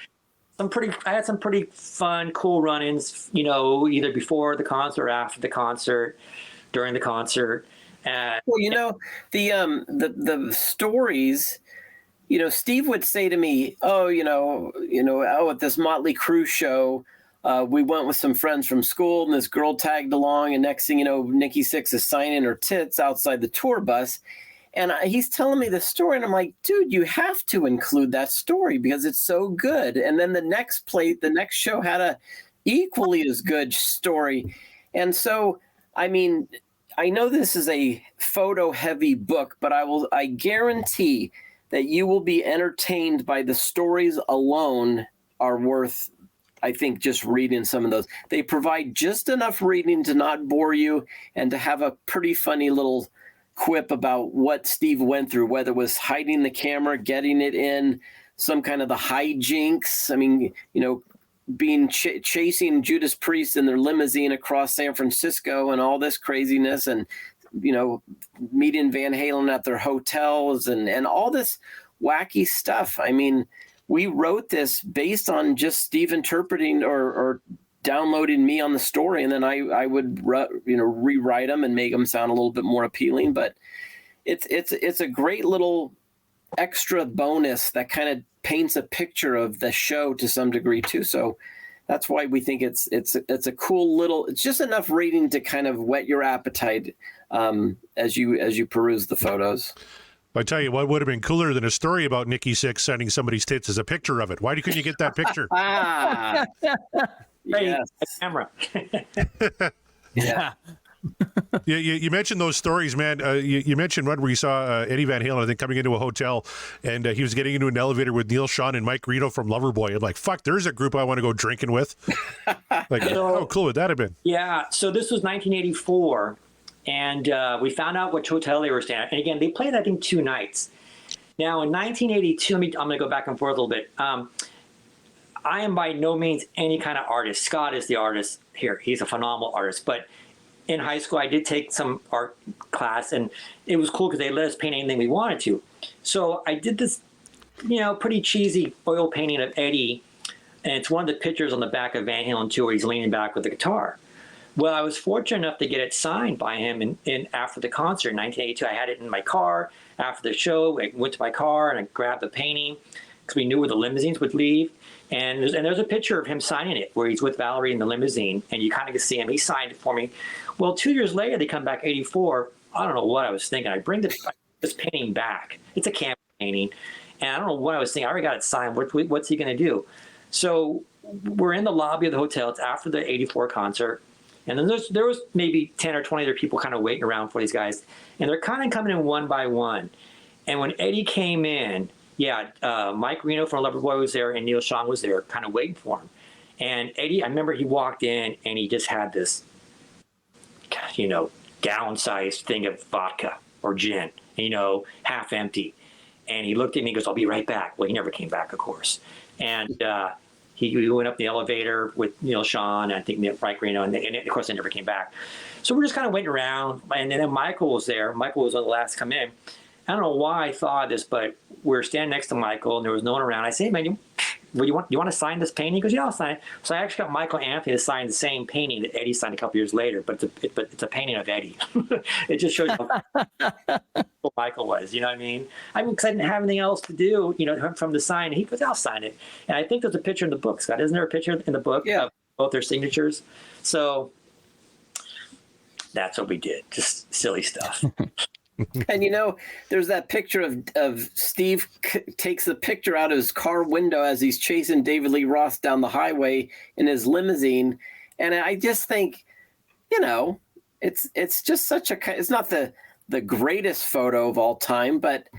had some pretty fun, cool run-ins. Either before the concert, or after the concert, during the concert. Well, the stories. Steve would say to me, at this Motley Crue show, we went with some friends from school, and this girl tagged along, and next thing you know, Nikki Sixx is signing her tits outside the tour bus. And he's telling me the story, and I'm like, dude, you have to include that story because it's so good. And then the next show had a equally as good story. And so, I mean, I know this is a photo-heavy book, but I guarantee that you will be entertained by the stories alone are worth, I think, just reading some of those. They provide just enough reading to not bore you and to have a pretty funny little quip about what Steve went through, whether it was hiding the camera, getting it in, some kind of the hijinks. I mean, being chasing Judas Priest in their limousine across San Francisco and all this craziness, and meeting Van Halen at their hotels and all this wacky stuff. I mean, we wrote this based on just Steve interpreting or downloading me on the story, and then I would rewrite them and make them sound a little bit more appealing. But it's a great little extra bonus that kind of paints a picture of the show to some degree too. So that's why we think it's a cool little. It's just enough reading to kind of whet your appetite as you peruse the photos. I tell you what would have been cooler than a story about Nikki Sixx sending somebody's tits as a picture of it. Why couldn't you get that picture? Yes. Camera. Yeah. You mentioned those stories, man. You mentioned one where you saw Eddie Van Halen, I think, coming into a hotel, and he was getting into an elevator with Neil Schon and Mike Reno from Loverboy. I'm like, fuck, there's a group I want to go drinking with. Like, how cool would that have been? Yeah, so this was 1984, and we found out which hotel they were staying at. And again, they played, I think, 2 nights. Now, in 1982, I'm going to go back and forth a little bit. I am by no means any kind of artist. Scott is the artist here. He's a phenomenal artist. But in high school, I did take some art class, and it was cool because they let us paint anything we wanted to. So I did this, pretty cheesy oil painting of Eddie, and it's one of the pictures on the back of Van Halen 2 where he's leaning back with the guitar. Well, I was fortunate enough to get it signed by him in after the concert in 1982. I had it in my car after the show. I went to my car and I grabbed the painting because we knew where the limousines would leave. And there's a picture of him signing it where he's with Valerie in the limousine, and you kind of can see him. He signed it for me. Well, 2 years later, they come back, 84. I don't know what I was thinking. I bring this painting back. It's a canvas painting. And I don't know what I was thinking. I already got it signed. What's he going to do? So we're in the lobby of the hotel. It's after the 84 concert. And then there was maybe 10 or 20 other people kind of waiting around for these guys. And they're kind of coming in one by one. And when Eddie came in, Mike Reno from Loverboy was there, and Neil Schon was there kind of waiting for him. And Eddie, I remember he walked in, and he just had this, gallon-sized thing of vodka or gin, half empty. And he looked at me and goes, "I'll be right back." Well, he never came back, of course. And he went up the elevator with Neil Schon, and I think Mike Reno, and of course they never came back. So we're just kind of waiting around. And then Michael was there. Michael was one of the last to come in. I don't know why I thought of this, but we're standing next to Michael, and there was no one around. I say, "Hey, man, you want to sign this painting?" He goes, "Yeah, I'll sign it." So I actually got Michael Anthony to sign the same painting that Eddie signed a couple years later, but it's a painting of Eddie. It just shows you cool Michael was. You know what I mean? I mean, because I didn't have anything else to do, from the sign. He goes, I'll sign it. And I think there's a picture in the book, Scott. Isn't there a picture in the book of both their signatures? So that's what we did. Just silly stuff. And there's that picture of Steve takes the picture out of his car window as he's chasing David Lee Roth down the highway in his limousine. And I just think, it's just it's not the greatest photo of all time, but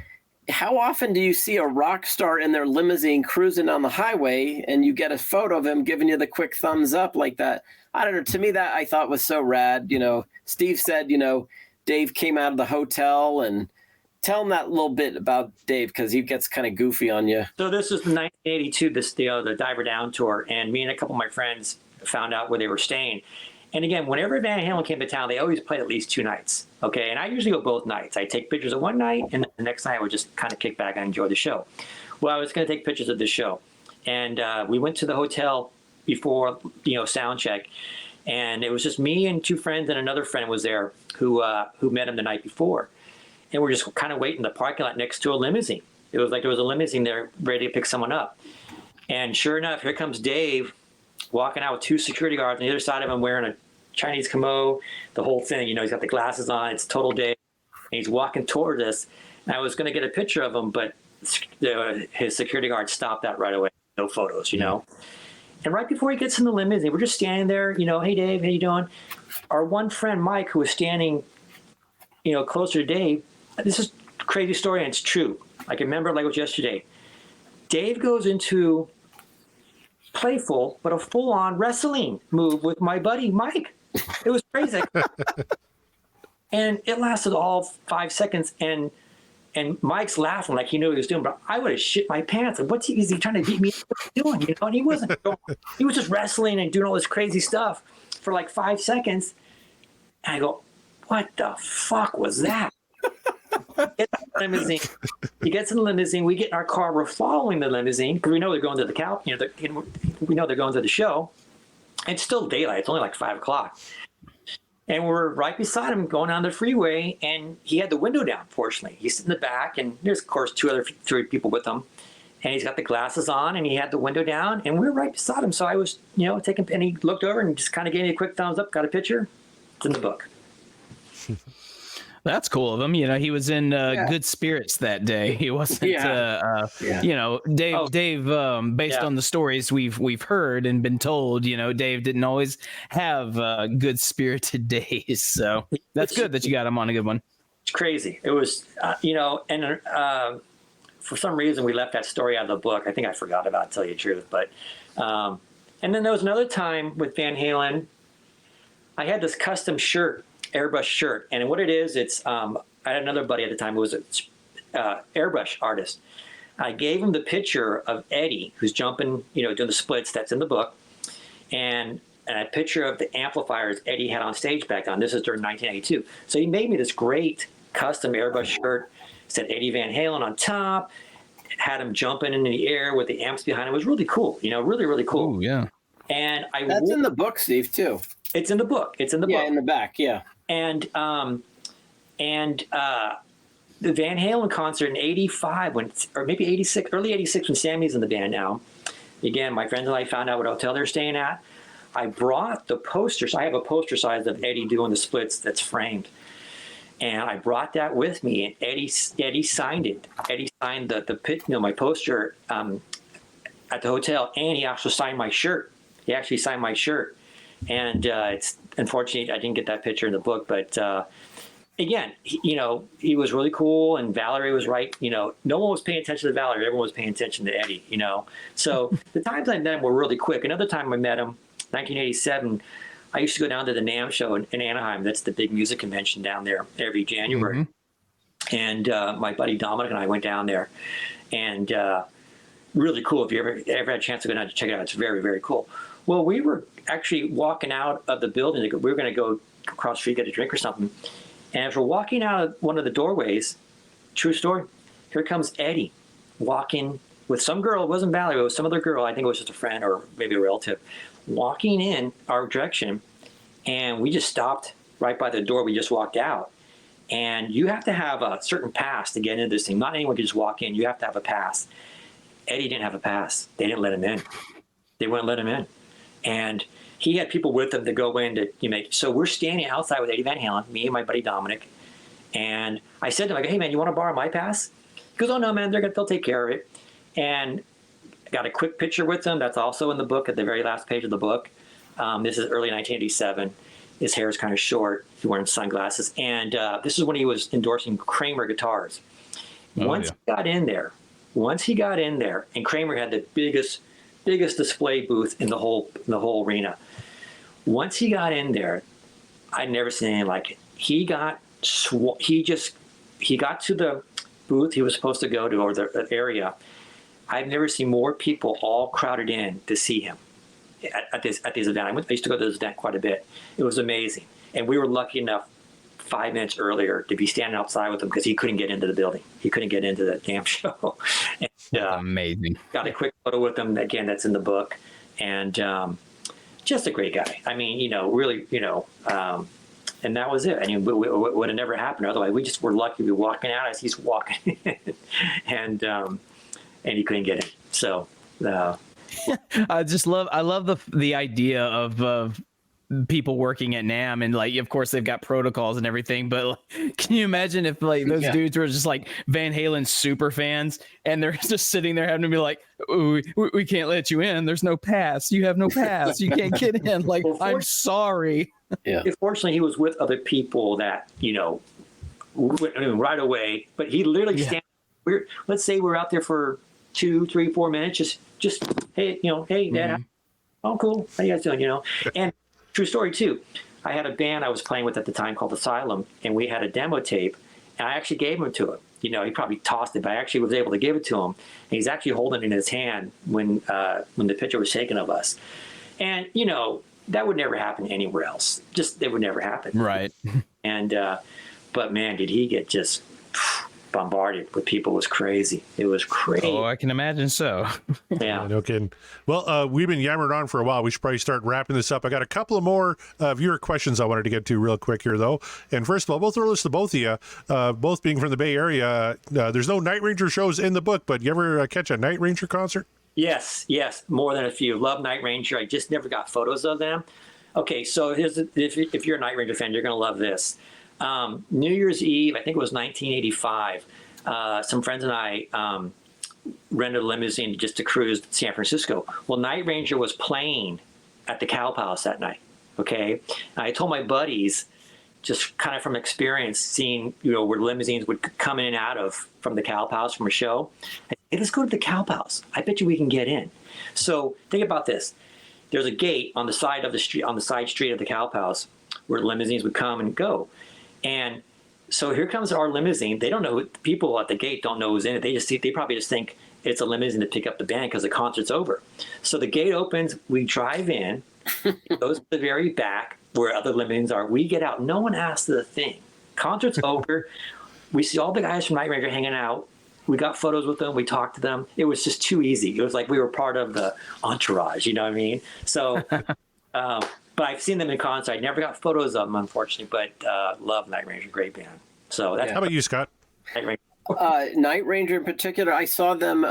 how often do you see a rock star in their limousine cruising down the highway and you get a photo of him giving you the quick thumbs up like that? I don't know. To me, that I thought was so rad. Steve said, Dave came out of the hotel, and tell him that little bit about Dave, because he gets kind of goofy on you. So this is 1982, the Diver Down tour, and me and a couple of my friends found out where they were staying. And again, whenever Van Halen came to town, they always played at least 2 nights. Okay, and I usually go both nights. I take pictures of one night, and the next night I would just kind of kick back and enjoy the show. Well, I was going to take pictures of the show, and we went to the hotel before sound check. And it was just me and 2 friends, and another friend was there who met him the night before. And we're just kind of waiting in the parking lot next to a limousine. It was like there was a limousine there ready to pick someone up. And sure enough, here comes Dave walking out with 2 security guards on the other side of him wearing a Chinese kimono, the whole thing. He's got the glasses on. It's total Dave. And he's walking toward us. And I was going to get a picture of him, but his security guard stopped that right away. No photos, And right before he gets in the limousine, we're just standing there, hey, Dave, how you doing? Our one friend, Mike, who was standing, closer to Dave, this is a crazy story, and it's true. I can remember it like it was yesterday. Dave goes into playful, but a full-on wrestling move with my buddy, Mike. It was crazy. And it lasted all 5 seconds, and Mike's laughing like he knew what he was doing, but I would have shit my pants. And is he trying to beat me up? What's he doing? And he wasn't. He was just wrestling and doing all this crazy stuff for like 5 seconds. And I go, what the fuck was that? He gets in the limousine. We get in our car. We're following the limousine because we know they're going to the we know they're going to the show. And it's still daylight. It's only like 5 o'clock. And we're right beside him going down the freeway, and he had the window down, fortunately. He's sitting in the back, and there's, of course, 3 people with him. And he's got the glasses on, and he had the window down, and we were right beside him. So I was, taking, and he looked over and just kind of gave me a quick thumbs up, got a picture. It's in the book. That's cool of him. He was in good spirits that day. He wasn't, Dave, based on the stories we've heard and been told, Dave didn't always have good spirited days. So that's good that you got him on a good one. It's crazy. It was, and for some reason we left that story out of the book. I think I forgot about it, to tell you the truth. But, and then there was another time with Van Halen. I had this custom shirt, airbrush shirt, and what it is, it's I had another buddy at the time who was an airbrush artist. I gave him the picture of Eddie, who's jumping, doing the splits. That's in the book, and a picture of the amplifiers Eddie had on stage back then. This is during 1982. So he made me this great custom airbrush shirt. Said Eddie Van Halen on top. Had him jumping in the air with the amps behind him. It was really cool. Really, really cool. Oh yeah. And that's in the book, Steve, too. It's in the book. It's in the book. Yeah, in the back. Yeah. And the Van Halen concert in 85, or maybe 86, early 86, when Sammy's in the band now. Again, my friends and I found out what hotel they're staying at. I brought the posters. I have a poster size of Eddie doing the splits that's framed. And I brought that with me, and Eddie signed it. Eddie signed my poster at the hotel, and he also signed my shirt. He actually signed my shirt. And it's unfortunate I didn't get that picture in the book, but again, he was really cool, and Valerie was right. No one was paying attention to Valerie; everyone was paying attention to Eddie. So the times I met him were really quick. Another time I met him, 1987, I used to go down to the NAMM show in Anaheim. That's the big music convention down there every January. Mm-hmm. And my buddy Dominic and I went down there, and really cool. If you ever had a chance to go down to check it out, it's very, very cool. Well, we were actually walking out of the building. We were going to go across the street, get a drink or something. And as we're walking out of one of the doorways, true story, here comes Eddie walking with some girl. It wasn't Valerie. It was some other girl. I think it was just a friend or maybe a relative, walking in our direction. And we just stopped right by the door. We just walked out. And you have to have a certain pass to get into this thing. Not anyone can just walk in. You have to have a pass. Eddie didn't have a pass. They didn't let him in. They wouldn't let him in. And he had people with him to go in to make. So we're standing outside with Eddie Van Halen, me and my buddy Dominic. And I said to him, I go, hey, man, you want to borrow my pass? He goes, oh, no, man, they'll take care of it. And I got a quick picture with him. That's also in the book at the very last page of the book. This is early 1987. His hair is kind of short. He's wearing sunglasses. And this is when he was endorsing Kramer guitars. Once he got in there, and Kramer had the biggest display booth in the whole arena. Once he got in there, I'd never seen anything like it. He got to the booth he was supposed to go to, or the area. I've never seen more people all crowded in to see him at this event. I used to go to this event quite a bit. It was amazing, and we were lucky enough 5 minutes earlier to be standing outside with him because he couldn't get into the building. He couldn't get into that damn show. And, amazing. Got a quick photo with him again. That's in the book, and just a great guy. I mean, really, and that was it. I mean, it would have never happened otherwise. We just were lucky to be walking out as he's walking in, and he couldn't get in. So I love the idea of people working at NAMM, and like, of course they've got protocols and everything, but like, can you imagine if like those dudes were just like Van Halen super fans and they're just sitting there having to be like, we can't let you in. There's no pass. You have no pass. You can't get in. Like, I'm sorry. Yeah. Fortunately, he was with other people that, right away, but he literally let's say we're out there for 2, 3, 4 minutes. Just, hey, hey, Dad. Oh, cool. How you guys doing? And true story too. I had a band I was playing with at the time called Asylum, and we had a demo tape, and I actually gave him to him. He probably tossed it, but I actually was able to give it to him. And he's actually holding it in his hand when the picture was taken of us. And that would never happen anywhere else. It would never happen. Right. And but man, did he get just bombarded with people. It was crazy. It was crazy. Oh, I can imagine so. Yeah. No kidding. Well, we've been yammering on for a while. We should probably start wrapping this up. I got a couple of more viewer questions I wanted to get to real quick here, though. And first of all, we'll throw this to both of you, both being from the Bay Area. There's no Night Ranger shows in the book, but you ever catch a Night Ranger concert? Yes, more than a few. Love Night Ranger. I just never got photos of them. Okay, so if you're a Night Ranger fan, you're going to love this. New Year's Eve, I think it was 1985, some friends and I rented a limousine just to cruise San Francisco. Well, Night Ranger was playing at the Cow Palace that night, okay? And I told my buddies, just kind of from experience, seeing, where limousines would come in and out of from the Cow Palace from a show, I said, hey, let's go to the Cow Palace. I bet you we can get in. So think about this. There's a gate on the side of the street, on the side street of the Cow Palace, where limousines would come and go. And so here comes our limousine. They don't know, people at the gate don't know who's in it. They probably just think it's a limousine to pick up the band because the concert's over. So the gate opens, we drive in, it goes to the very back where other limousines are. We get out. No one asks a thing. Concert's over. We see all the guys from Night Ranger hanging out. We got photos with them. We talked to them. It was just too easy. It was like we were part of the entourage, you know what I mean? So, but I've seen them in concert. I never got photos of them, unfortunately, but love Night Ranger, great band. So that's How about you, Scott? Night Ranger. Night Ranger in particular, I saw them.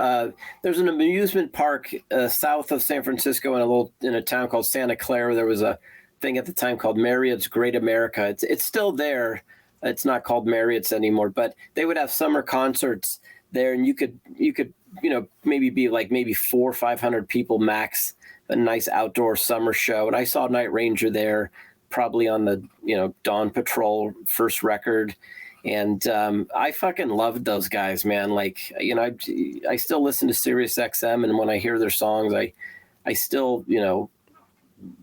There's an amusement park south of San Francisco in a town called Santa Clara. There was a thing at the time called Marriott's Great America. It's still there. It's not called Marriott's anymore, but they would have summer concerts there, and you could maybe be like 400 or 500 people max. A nice outdoor summer show, and I saw Night Ranger there, probably on the Dawn Patrol first record, and I fucking loved those guys, man. Like I still listen to Sirius XM, and when I hear their songs, I still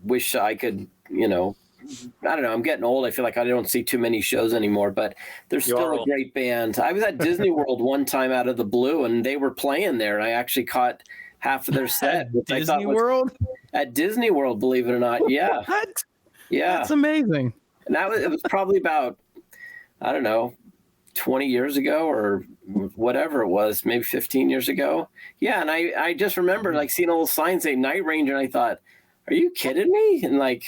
wish I could I don't know. I'm getting old. I feel like I don't see too many shows anymore, but they're still a great band. I was at Disney World one time out of the blue, and they were playing there, and I actually caught half of their set. At Disney World, believe it or not. Yeah. What? Yeah. That's amazing. And it was probably about, I don't know, 20 years ago or whatever it was, maybe 15 years ago. Yeah. And I just remember like seeing a little sign saying Night Ranger, and I thought, are you kidding me? And like,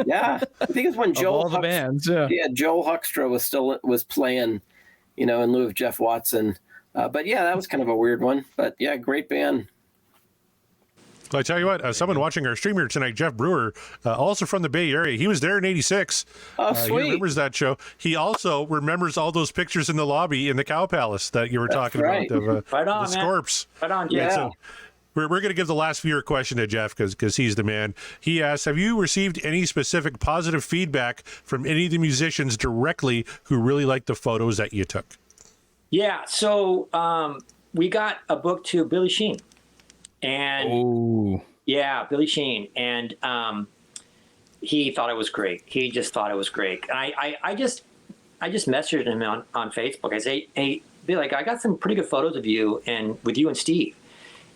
yeah, I think it's when Joel all the bands, yeah. Joel Huckstra was playing, in lieu of Jeff Watson. But yeah, that was kind of a weird one. But yeah, great band. Well, I tell you what, someone watching our stream here tonight, Jeff Brewer, also from the Bay Area, he was there in '86. Oh, sweet. He remembers that show. He also remembers all those pictures in the lobby in the Cow Palace that you were talking about of right on, the man. Scorps. Right on, Yeah. Jeff. So we're going to give the last viewer question to Jeff because he's the man. He asks, have you received any specific positive feedback from any of the musicians directly who really liked the photos that you took? Yeah, so we got a book to Billy Sheen. And Ooh. yeah, Billy Sheen. And he thought it was great. He just thought it was great. And I just messaged him on Facebook. I say, hey, Billy, I got some pretty good photos of you and with you and Steve.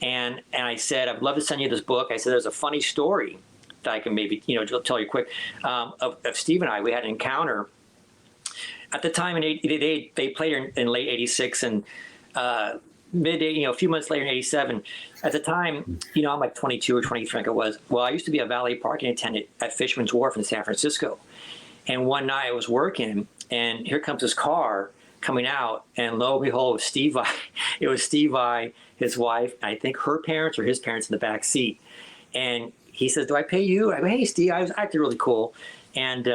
And I said, I'd love to send you this book. I said, there's a funny story that I can maybe, tell you quick of Steve and I. We had an encounter at the time they played in late '86 and mid, a few months later in '87. At the time, I'm like 22 or 23, I think it was. Well, I used to be a valet parking attendant at Fisherman's Wharf in San Francisco. And one night I was working, and here comes this car coming out, and lo and behold, it was Steve Vai, his wife, I think her parents or his parents in the back seat. And he says, do I pay you? I go, hey, Steve, I was acting really cool. And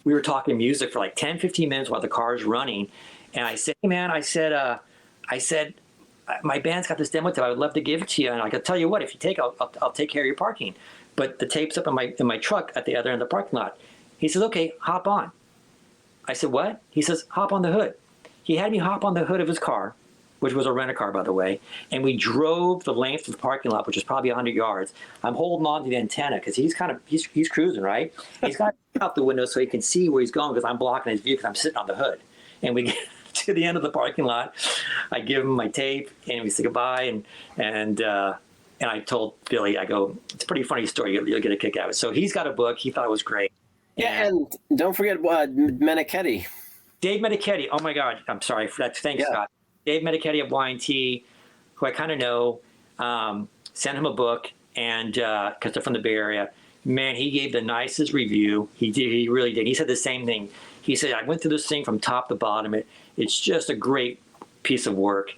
we were talking music for like 10, 15 minutes while the car is running. And I said, hey, man, I said, my band's got this demo tape. I would love to give it to you. And I could tell you what, if you take, I'll take care of your parking. But the tape's up in my truck at the other end of the parking lot. He says, okay, hop on. I said, what? He says, hop on the hood. He had me hop on the hood of his car, which was a rent-a-car, by the way, and we drove the length of the parking lot, which is probably 100 yards. I'm holding on to the antenna because he's cruising, right? He's got out the window so he can see where he's going because I'm blocking his view because I'm sitting on the hood. And we get to the end of the parking lot. I give him my tape, and we say goodbye, and I told Billy, I go, it's a pretty funny story. You'll get a kick out of it. So he's got a book. He thought it was great. Yeah, and don't forget Meniketti. Dave Meniketti. Oh my God, I'm sorry for that. Thanks, Scott. Dave Meniketti of Y&T, who I kind of know, sent him a book, and because they're from the Bay Area. Man, he gave the nicest review. He did. He really did. He said the same thing. He said, I went through this thing from top to bottom. It's just a great piece of work.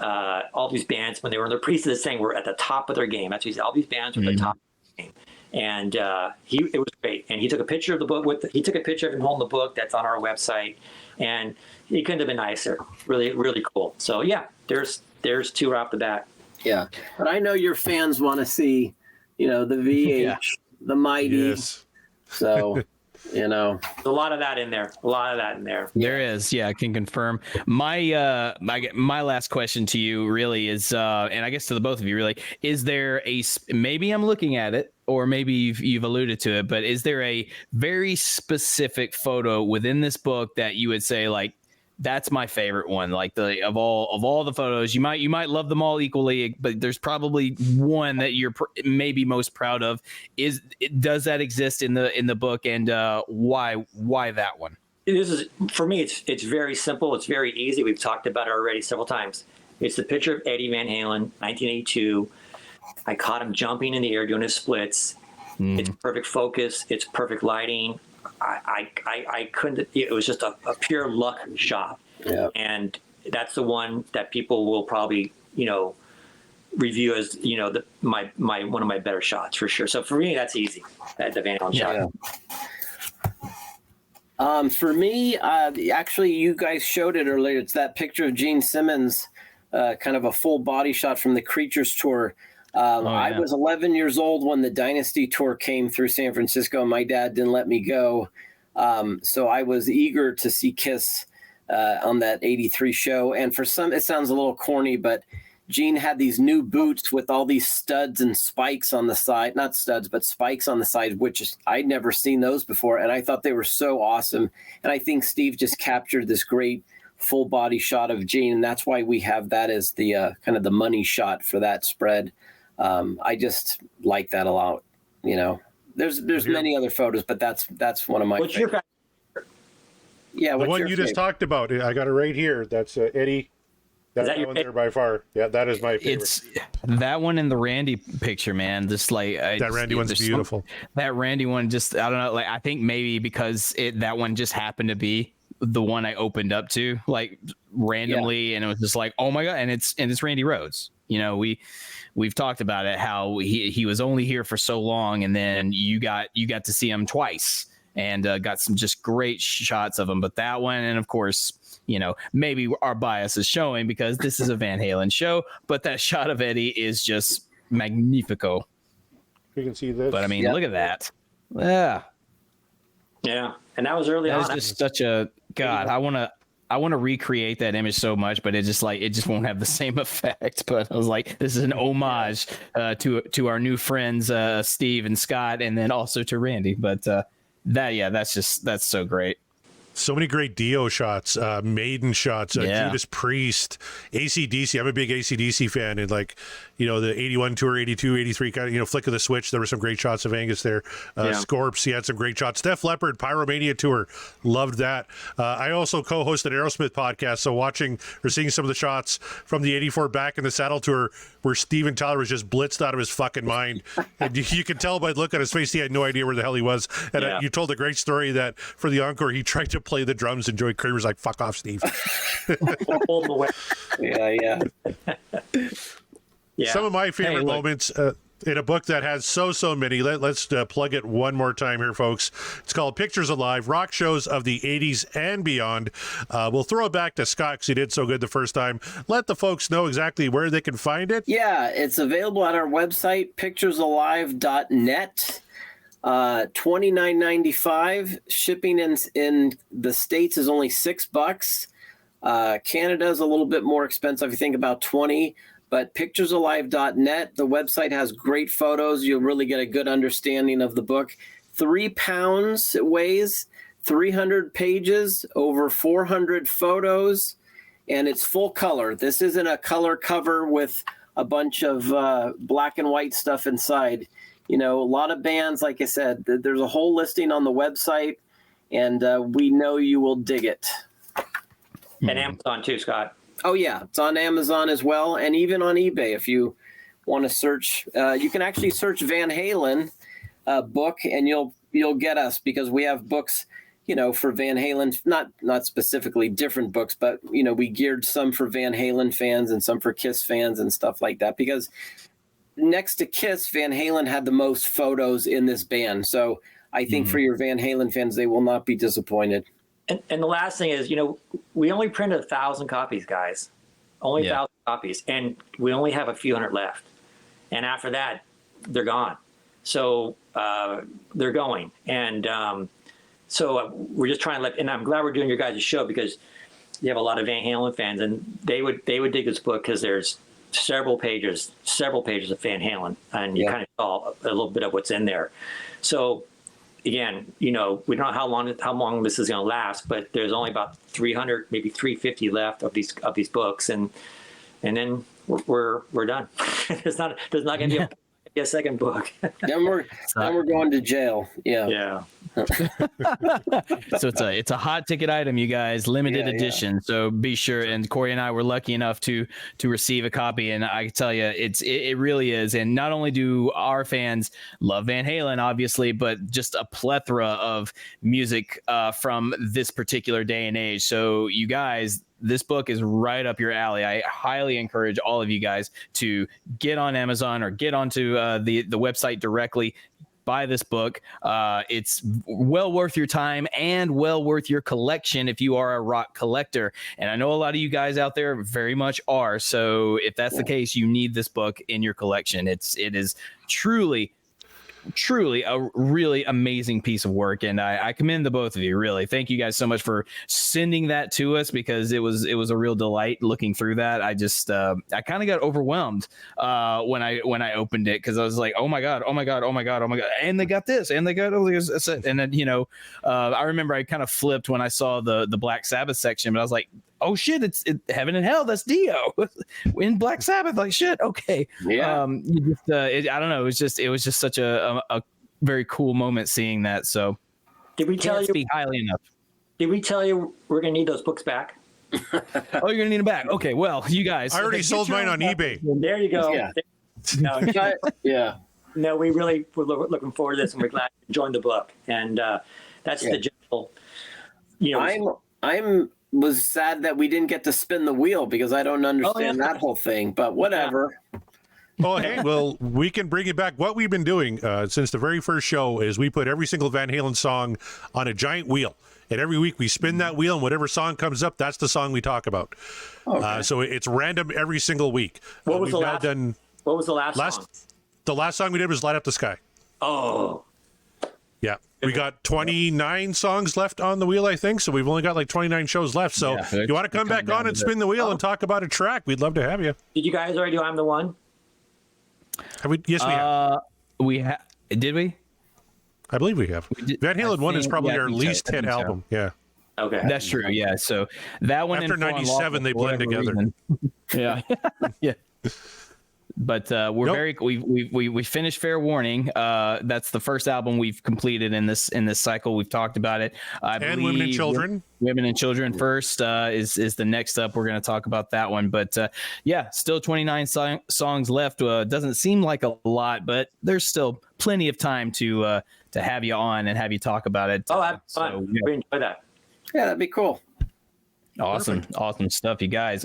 All these bands, when they were in the pre of this thing, were at the top of their game. That's what he said. All these bands were at the top of their game. And it was great. And he took a picture of the book. He took a picture of him holding the book that's on our website. And he couldn't have been nicer. Really, really cool. So yeah, there's two right off the bat. Yeah, but I know your fans want to see, the VH, the Mighty. Yes. So, There's a lot of that in there. There is, yeah, I can confirm. My last question to you really is, and I guess to the both of you really, is there maybe I'm looking at it, or maybe you've alluded to it, but is there a very specific photo within this book that you would say, like, that's my favorite one? Like, of all the photos, you might love them all equally, but there's probably one that you're maybe most proud of. Does that exist in the book, and why that one? This is, for me, it's very simple. It's very easy. We've talked about it already several times. It's the picture of Eddie Van Halen, 1982. I caught him jumping in the air doing his splits. It's perfect focus. It's perfect lighting. I couldn't. It was just a pure luck shot. Yeah. And that's the one that people will probably review as my one of my better shots for sure. So for me, that's easy. The Van Halen shot. Yeah. For me, actually, you guys showed it earlier. It's that picture of Gene Simmons, kind of a full body shot from the Creatures tour. I was 11 years old when the Dynasty tour came through San Francisco, and my dad didn't let me go. So I was eager to see Kiss on that 83 show. And for some, it sounds a little corny, but Gene had these new boots with all these studs and spikes on the side, not studs, but spikes on the side, which I'd never seen those before. And I thought they were so awesome. And I think Steve just captured this great full body shot of Gene. And that's why we have that as the kind of the money shot for that spread. I just like that a lot. There's many other photos, but that's one of my What's favorites. your Yeah, the what's one your you just favorite? talked about, I got it right here. That's Eddie that your one there by far. Yeah, that is my favorite. It's that one and the Randy picture, man. Just like That Randy one's beautiful. That Randy one, just I don't know. Like I think maybe because that one just happened to be the one I opened up to like randomly, and it was just like, oh my god! And it's Randy Rhoads. You know, we've talked about it, how he was only here for so long, and then you got to see him twice, and got some just great shots of him. But that one, and of course, you know, maybe our bias is showing because this is a Van Halen show, but that shot of Eddie is just magnifico. You can see this. But I mean, look at that. Yeah. Yeah. And that was early on. That is just such a God. I want to recreate that image so much, but it just won't have the same effect. But I was like, this is an homage to our new friends Steve and Scott, and then also to Randy. But that's so great. So many great Dio shots, Maiden shots, Judas Priest, AC/DC. I'm a big AC/DC fan, and like, you know, the 81 tour, 82, 83 kind of, you know, flick of the switch. There were some great shots of Angus there. Scorps, he had some great shots. Def Leppard, Pyromania tour, loved that. I also co-host an Aerosmith podcast, so watching or seeing some of the shots from the 84 Back in the Saddle tour where Steven Tyler was just blitzed out of his fucking mind. And you could tell by the look on his face, he had no idea where the hell he was. And you told a great story that for the encore, he tried to play the drums, and Joey Kramer's like, fuck off, Steve. Yeah. Some of my favorite moments in a book that has so many. Let's plug it one more time here, folks. It's called Pictures Alive, Rock Shows of the 80s and Beyond. We'll throw it back to Scott because he did so good the first time. Let the folks know exactly where they can find it. Yeah, it's available at our website, picturesalive.net. $29.95. Shipping in the States is only $6. Canada's a little bit more expensive. You think about 20, but picturesalive.net. The website has great photos. You'll really get a good understanding of the book. 3 pounds it weighs, 300 pages, over 400 photos, and it's full color. This isn't a color cover with a bunch of black and white stuff inside. You know, a lot of bands, like I said, there's a whole listing on the website, and we know you will dig it. And Amazon too, Scott. Oh, yeah. It's on Amazon as well, and even on eBay if you want to search. You can actually search Van Halen book, and you'll get us, because we have books, you know, for Van Halen, not specifically different books, but, you know, we geared some for Van Halen fans and some for Kiss fans and stuff like that, because next to Kiss, Van Halen had the most photos in this band. So I think for your Van Halen fans, they will not be disappointed. And the last thing is, you know, we only printed 1,000 copies, guys. Only 1,000 copies. And we only have a few hundred left. And after that, they're gone. So they're going. And so we're just trying to and I'm glad we're doing your guys' show, because you have a lot of Van Halen fans, and they would dig this book because there's several pages of Van Halen, and you kind of saw a little bit of what's in there. So again, you know, we don't know how long this is going to last, but there's only about 300, maybe 350 left of these books, and then we're done. there's not going to be a second book. then we're going to jail. Yeah. So it's a hot ticket item, you guys, limited edition. So be sure. And Corey and I were lucky enough to receive a copy, and I can tell you, it really is. And not only do our fans love Van Halen, obviously, but just a plethora of music from this particular day and age. So you guys, this book is right up your alley. I highly encourage all of you guys to get on Amazon or get onto the website directly. Buy this book. It's well worth your time and well worth your collection if you are a rock collector. And I know a lot of you guys out there very much are. So if that's the case, you need this book in your collection. It is truly a really amazing piece of work, and I commend the both of you. Really, thank you guys so much for sending that to us, because it was a real delight looking through that. I just I kind of got overwhelmed when I opened it, because I was like, oh my god, and they got this, and they got this, and then, you know, I remember I kind of flipped when I saw the Black Sabbath section, but I was like, oh shit, it's Heaven and Hell. That's Dio in Black Sabbath. Like, shit. Okay. Yeah. I don't know. It was just such a very cool moment seeing that. So did we tell you? Speak highly enough. Did we tell you we're going to need those books back? Oh, you're gonna need them back. Okay, well, you guys. I already get sold your mine own on copies. eBay. There you go. Yeah. No, Yeah. no, we really were looking forward to this, and we're glad you joined the book. And that's the general. I'm was sad that we didn't get to spin the wheel because I don't understand that whole thing. But whatever. Oh, hey, well, we can bring it back. What we've been doing since the very first show is we put every single Van Halen song on a giant wheel. And every week we spin that wheel, and whatever song comes up, that's the song we talk about. Okay. So it's random every single week. What was the last song? The last song we did was Light Up the Sky. Oh. Yeah. We got 29 songs left on the wheel, I think. So we've only got like 29 shows left. So you want to come back on and spin the wheel and talk about a track? We'd love to have you. Did you guys already do I'm the One? Have we? Yes, we have. Did we? I believe we have. Van Halen 1 is probably our least hit album. Yeah. Okay. That's true. Yeah. So that one after 97, they blend together. Yeah. Yeah. But we're we finished Fair Warning. That's the first album we've completed in this cycle. We've talked about it. And Women and Children. Women and Children first is the next up. We're going to talk about that one. But still 29 songs left. Doesn't seem like a lot, but there's still plenty of time to have you on and have you talk about it. Oh, that's fun. We enjoy that. Yeah, that'd be cool. Awesome. Perfect. Awesome stuff, you guys.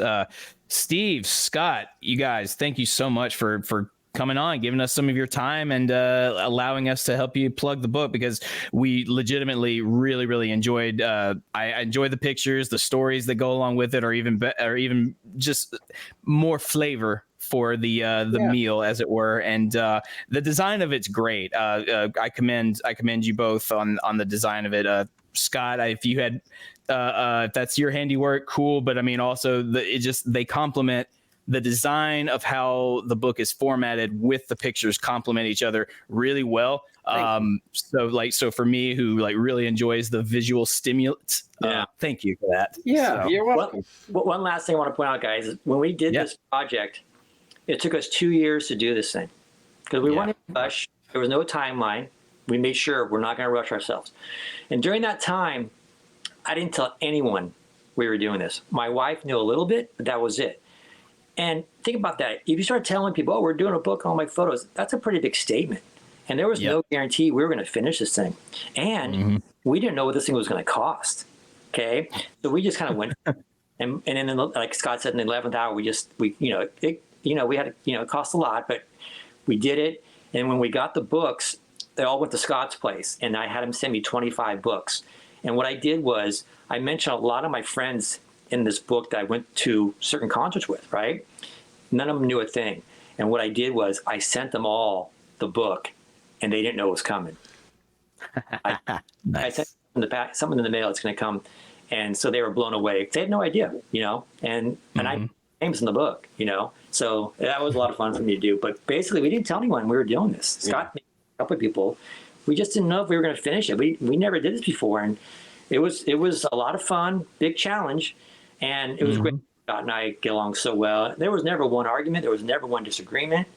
Steve, Scott, you guys, thank you so much for coming on, giving us some of your time and allowing us to help you plug the book, because we legitimately really, really enjoyed. I enjoy the pictures, the stories that go along with it, or even just more flavor for the meal, as it were. And the design of it's great. I commend you both on the design of it. Scott, if you had if that's your handiwork, cool. But I mean, also they complement the design of how the book is formatted with the pictures complement each other really well. So for me, who really enjoys the visual stimulants, thank you for that. Yeah, so, you're welcome. One last thing I want to point out, guys, is when we did this project, it took us 2 years to do this thing because we wanted to rush. There was no timeline. We made sure we're not going to rush ourselves. And during that time, I didn't tell anyone we were doing this. My wife knew a little bit, but that was it. And think about that. If you start telling people, oh, we're doing a book on all my photos, that's a pretty big statement. And there was no guarantee we were going to finish this thing. And we didn't know what this thing was going to cost. Okay. So we just kind of went. and then, like Scott said, in the 11th hour, we had, it cost a lot, but we did it. And when we got the books, they all went to Scott's place. And I had him send me 25 books. And what I did was I mentioned a lot of my friends in this book that I went to certain concerts with, right? None of them knew a thing. And what I did was I sent them all the book, and they didn't know it was coming. I sent them something in the mail that's going to come. And so they were blown away. They had no idea, and I names in the book, So that was a lot of fun for me to do. But basically, we didn't tell anyone we were doing this. Scott made a couple of people. We just didn't know if we were going to finish it. We never did this before, and it was a lot of fun, big challenge, and it was great. Scott and I get along so well. There was never one argument. There was never one disagreement,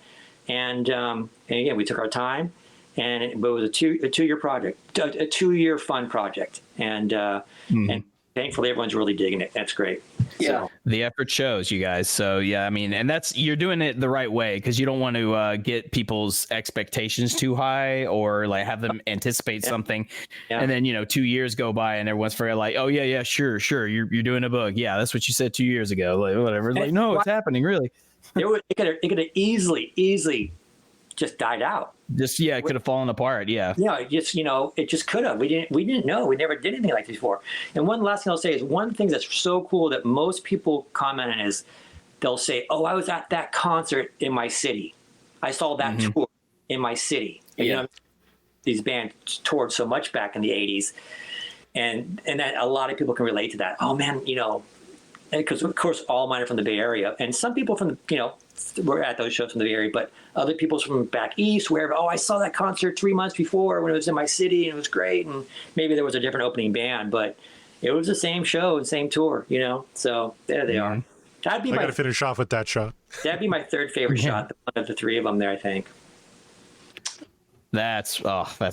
and again, we took our time, but it was a 2-year project, a 2-year fun project, and thankfully everyone's really digging it. That's great. Yeah. So, the effort shows, you guys. So yeah, I mean, and you're doing it the right way, because you don't want to get people's expectations too high or have them anticipate something, and then 2 years go by and everyone's forget oh yeah, sure, you're doing a book. Yeah, that's what you said 2 years ago. Whatever. No, it's happening really. it could have easily just died out. It could have fallen apart. Yeah, it just could have. We didn't know. We never did anything like this before. And one last thing I'll say is, one thing that's so cool that most people comment on is they'll say, oh, I was at that concert in my city. I saw that tour in my city. And, these bands toured so much back in the 80s. And that a lot of people can relate to that. Oh man, because of course all mine are from the Bay Area, and some people from were at those shows from the Bay Area, but other people's from back east, wherever. Oh, I saw that concert 3 months before when it was in my city, and it was great. And maybe there was a different opening band, but it was the same show and same tour, So there they are. I got to finish off with that shot. That'd be my third favorite shot, one of the three of them there, I think. That's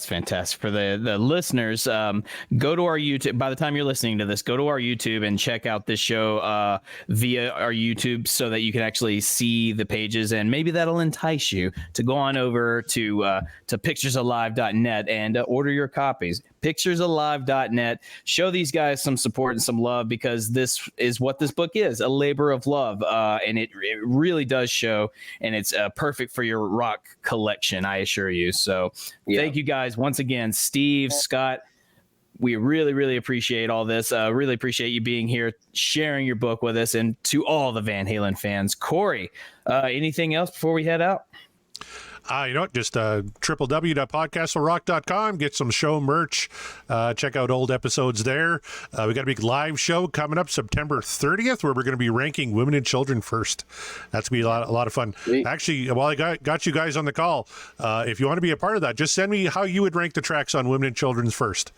fantastic for the listeners. Go to our YouTube. By the time you're listening to this, go to our YouTube and check out this show via our YouTube so that you can actually see the pages, and maybe that'll entice you to go on over to picturesalive.net and order your copies. Picturesalive.net. Show these guys some support and some love, because this is what this book is, a labor of love, and it really does show, and it's perfect for your rock collection, I assure you. So thank you guys once again, Steve, Scott. We really, really appreciate all this. Really appreciate you being here, sharing your book with us, and to all the Van Halen fans. Corey, anything else before we head out? You know what? Just www.podcastwillrock.com. Get some show merch. Check out old episodes there. We got a big live show coming up September 30th, where we're going to be ranking women and children first. That's going to be a lot of fun. Sweet. Actually, while I got you guys on the call, if you want to be a part of that, just send me how you would rank the tracks on women and children's first.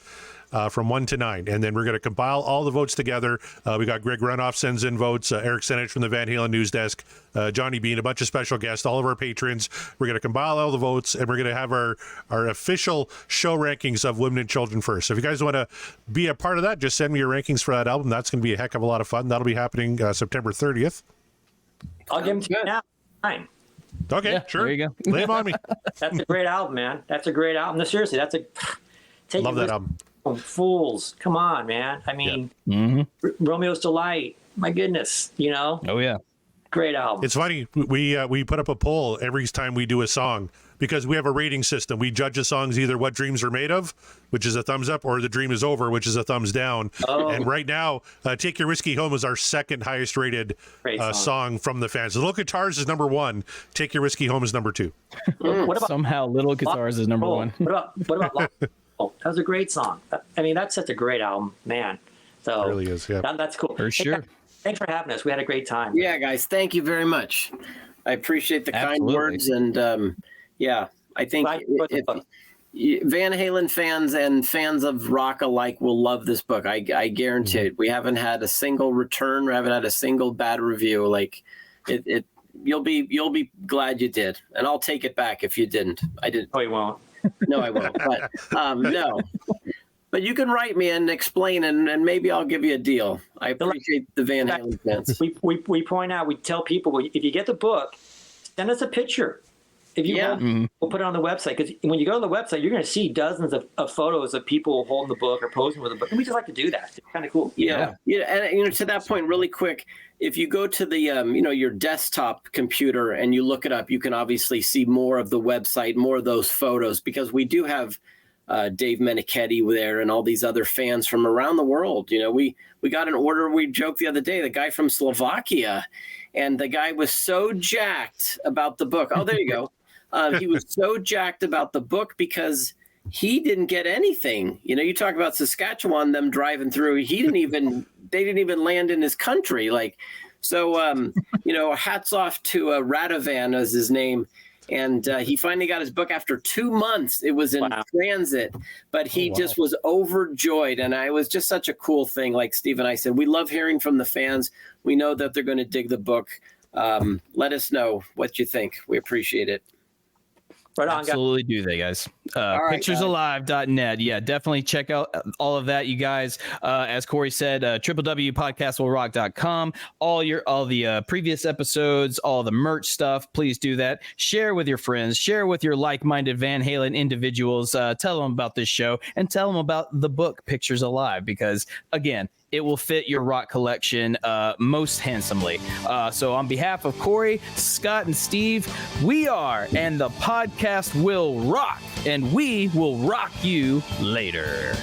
From 1 to 9, and then we're going to compile all the votes together. We got Greg Runoff sends in votes, Eric Senich from the Van Halen News Desk, Johnny Bean, a bunch of special guests, all of our patrons. We're going to compile all the votes, and we're going to have our official show rankings of women and children first. So if you guys want to be a part of that, just send me your rankings for that album. That's going to be a heck of a lot of fun. That'll be happening September 30th. I'll give them to you now. Fine. Okay, Yeah, sure. there you go. Lay them on me. That's a great album, man. That's a great album. No, seriously, Love that album. Fools, come on, man. I mean, Romeo's Delight. My goodness, you know. Oh yeah, great album. It's funny. We put up a poll every time we do a song, because we have a rating system. We judge the songs either what dreams are made of, which is a thumbs up, or the dream is over, which is a thumbs down. Oh. And right now, Take Your Whiskey Home is our second highest rated song from the fans. Little Guitars is number 1. Take Your Whiskey Home is number 2. What about somehow Little Guitars is number 1? What about Oh, that was a great song. I mean, that's such a great album, man. So it really is, yeah. That's cool. For sure. Thanks for having us. We had a great time. Yeah, guys, thank you very much. I appreciate the kind words, and I think Van Halen fans and fans of rock alike will love this book. I guarantee it. We haven't had a single return. We haven't had a single bad review. Like it you'll be glad you did, and I'll take it back if you didn't. I didn't. Oh, you won't. No, I won't. But no. But you can write me and explain, and maybe I'll give you a deal. I appreciate the Van Halen fans. We point out, we tell people, if you get the book, send us a picture. If you want, we'll put it on the website, because when you go to the website, you're going to see dozens of photos of people holding the book or posing with the book, and we just like to do that. It's kind of cool. Yeah, and to that point, really quick, if you go to the your desktop computer and you look it up, you can obviously see more of the website, more of those photos, because we do have Dave Menichetti there and all these other fans from around the world. You know, we got an order. We joked the other day, the guy from Slovakia, and the guy was so jacked about the book. Oh, there you go. He was so jacked about the book because he didn't get anything. You know, you talk about Saskatchewan, them driving through. They didn't even land in his country. Hats off to Radovan as his name. And he finally got his book after 2 months. It was in transit, but he just was overjoyed. And it was just such a cool thing. Like Steve and I said, we love hearing from the fans. We know that they're going to dig the book. Let us know what you think. We appreciate it. Right on, absolutely do they, guys. Picturesalive.net. Yeah, definitely check out all of that, you guys. As Corey said, www.podcastwillrock.com. All the previous episodes, all the merch stuff. Please do that. Share with your friends. Share with your like-minded Van Halen individuals. Tell them about this show and tell them about the book Pictures Alive, because again, it will fit your rock collection most handsomely. So on behalf of Corey, Scott, and Steve, we are, and the podcast will rock, and we will rock you later.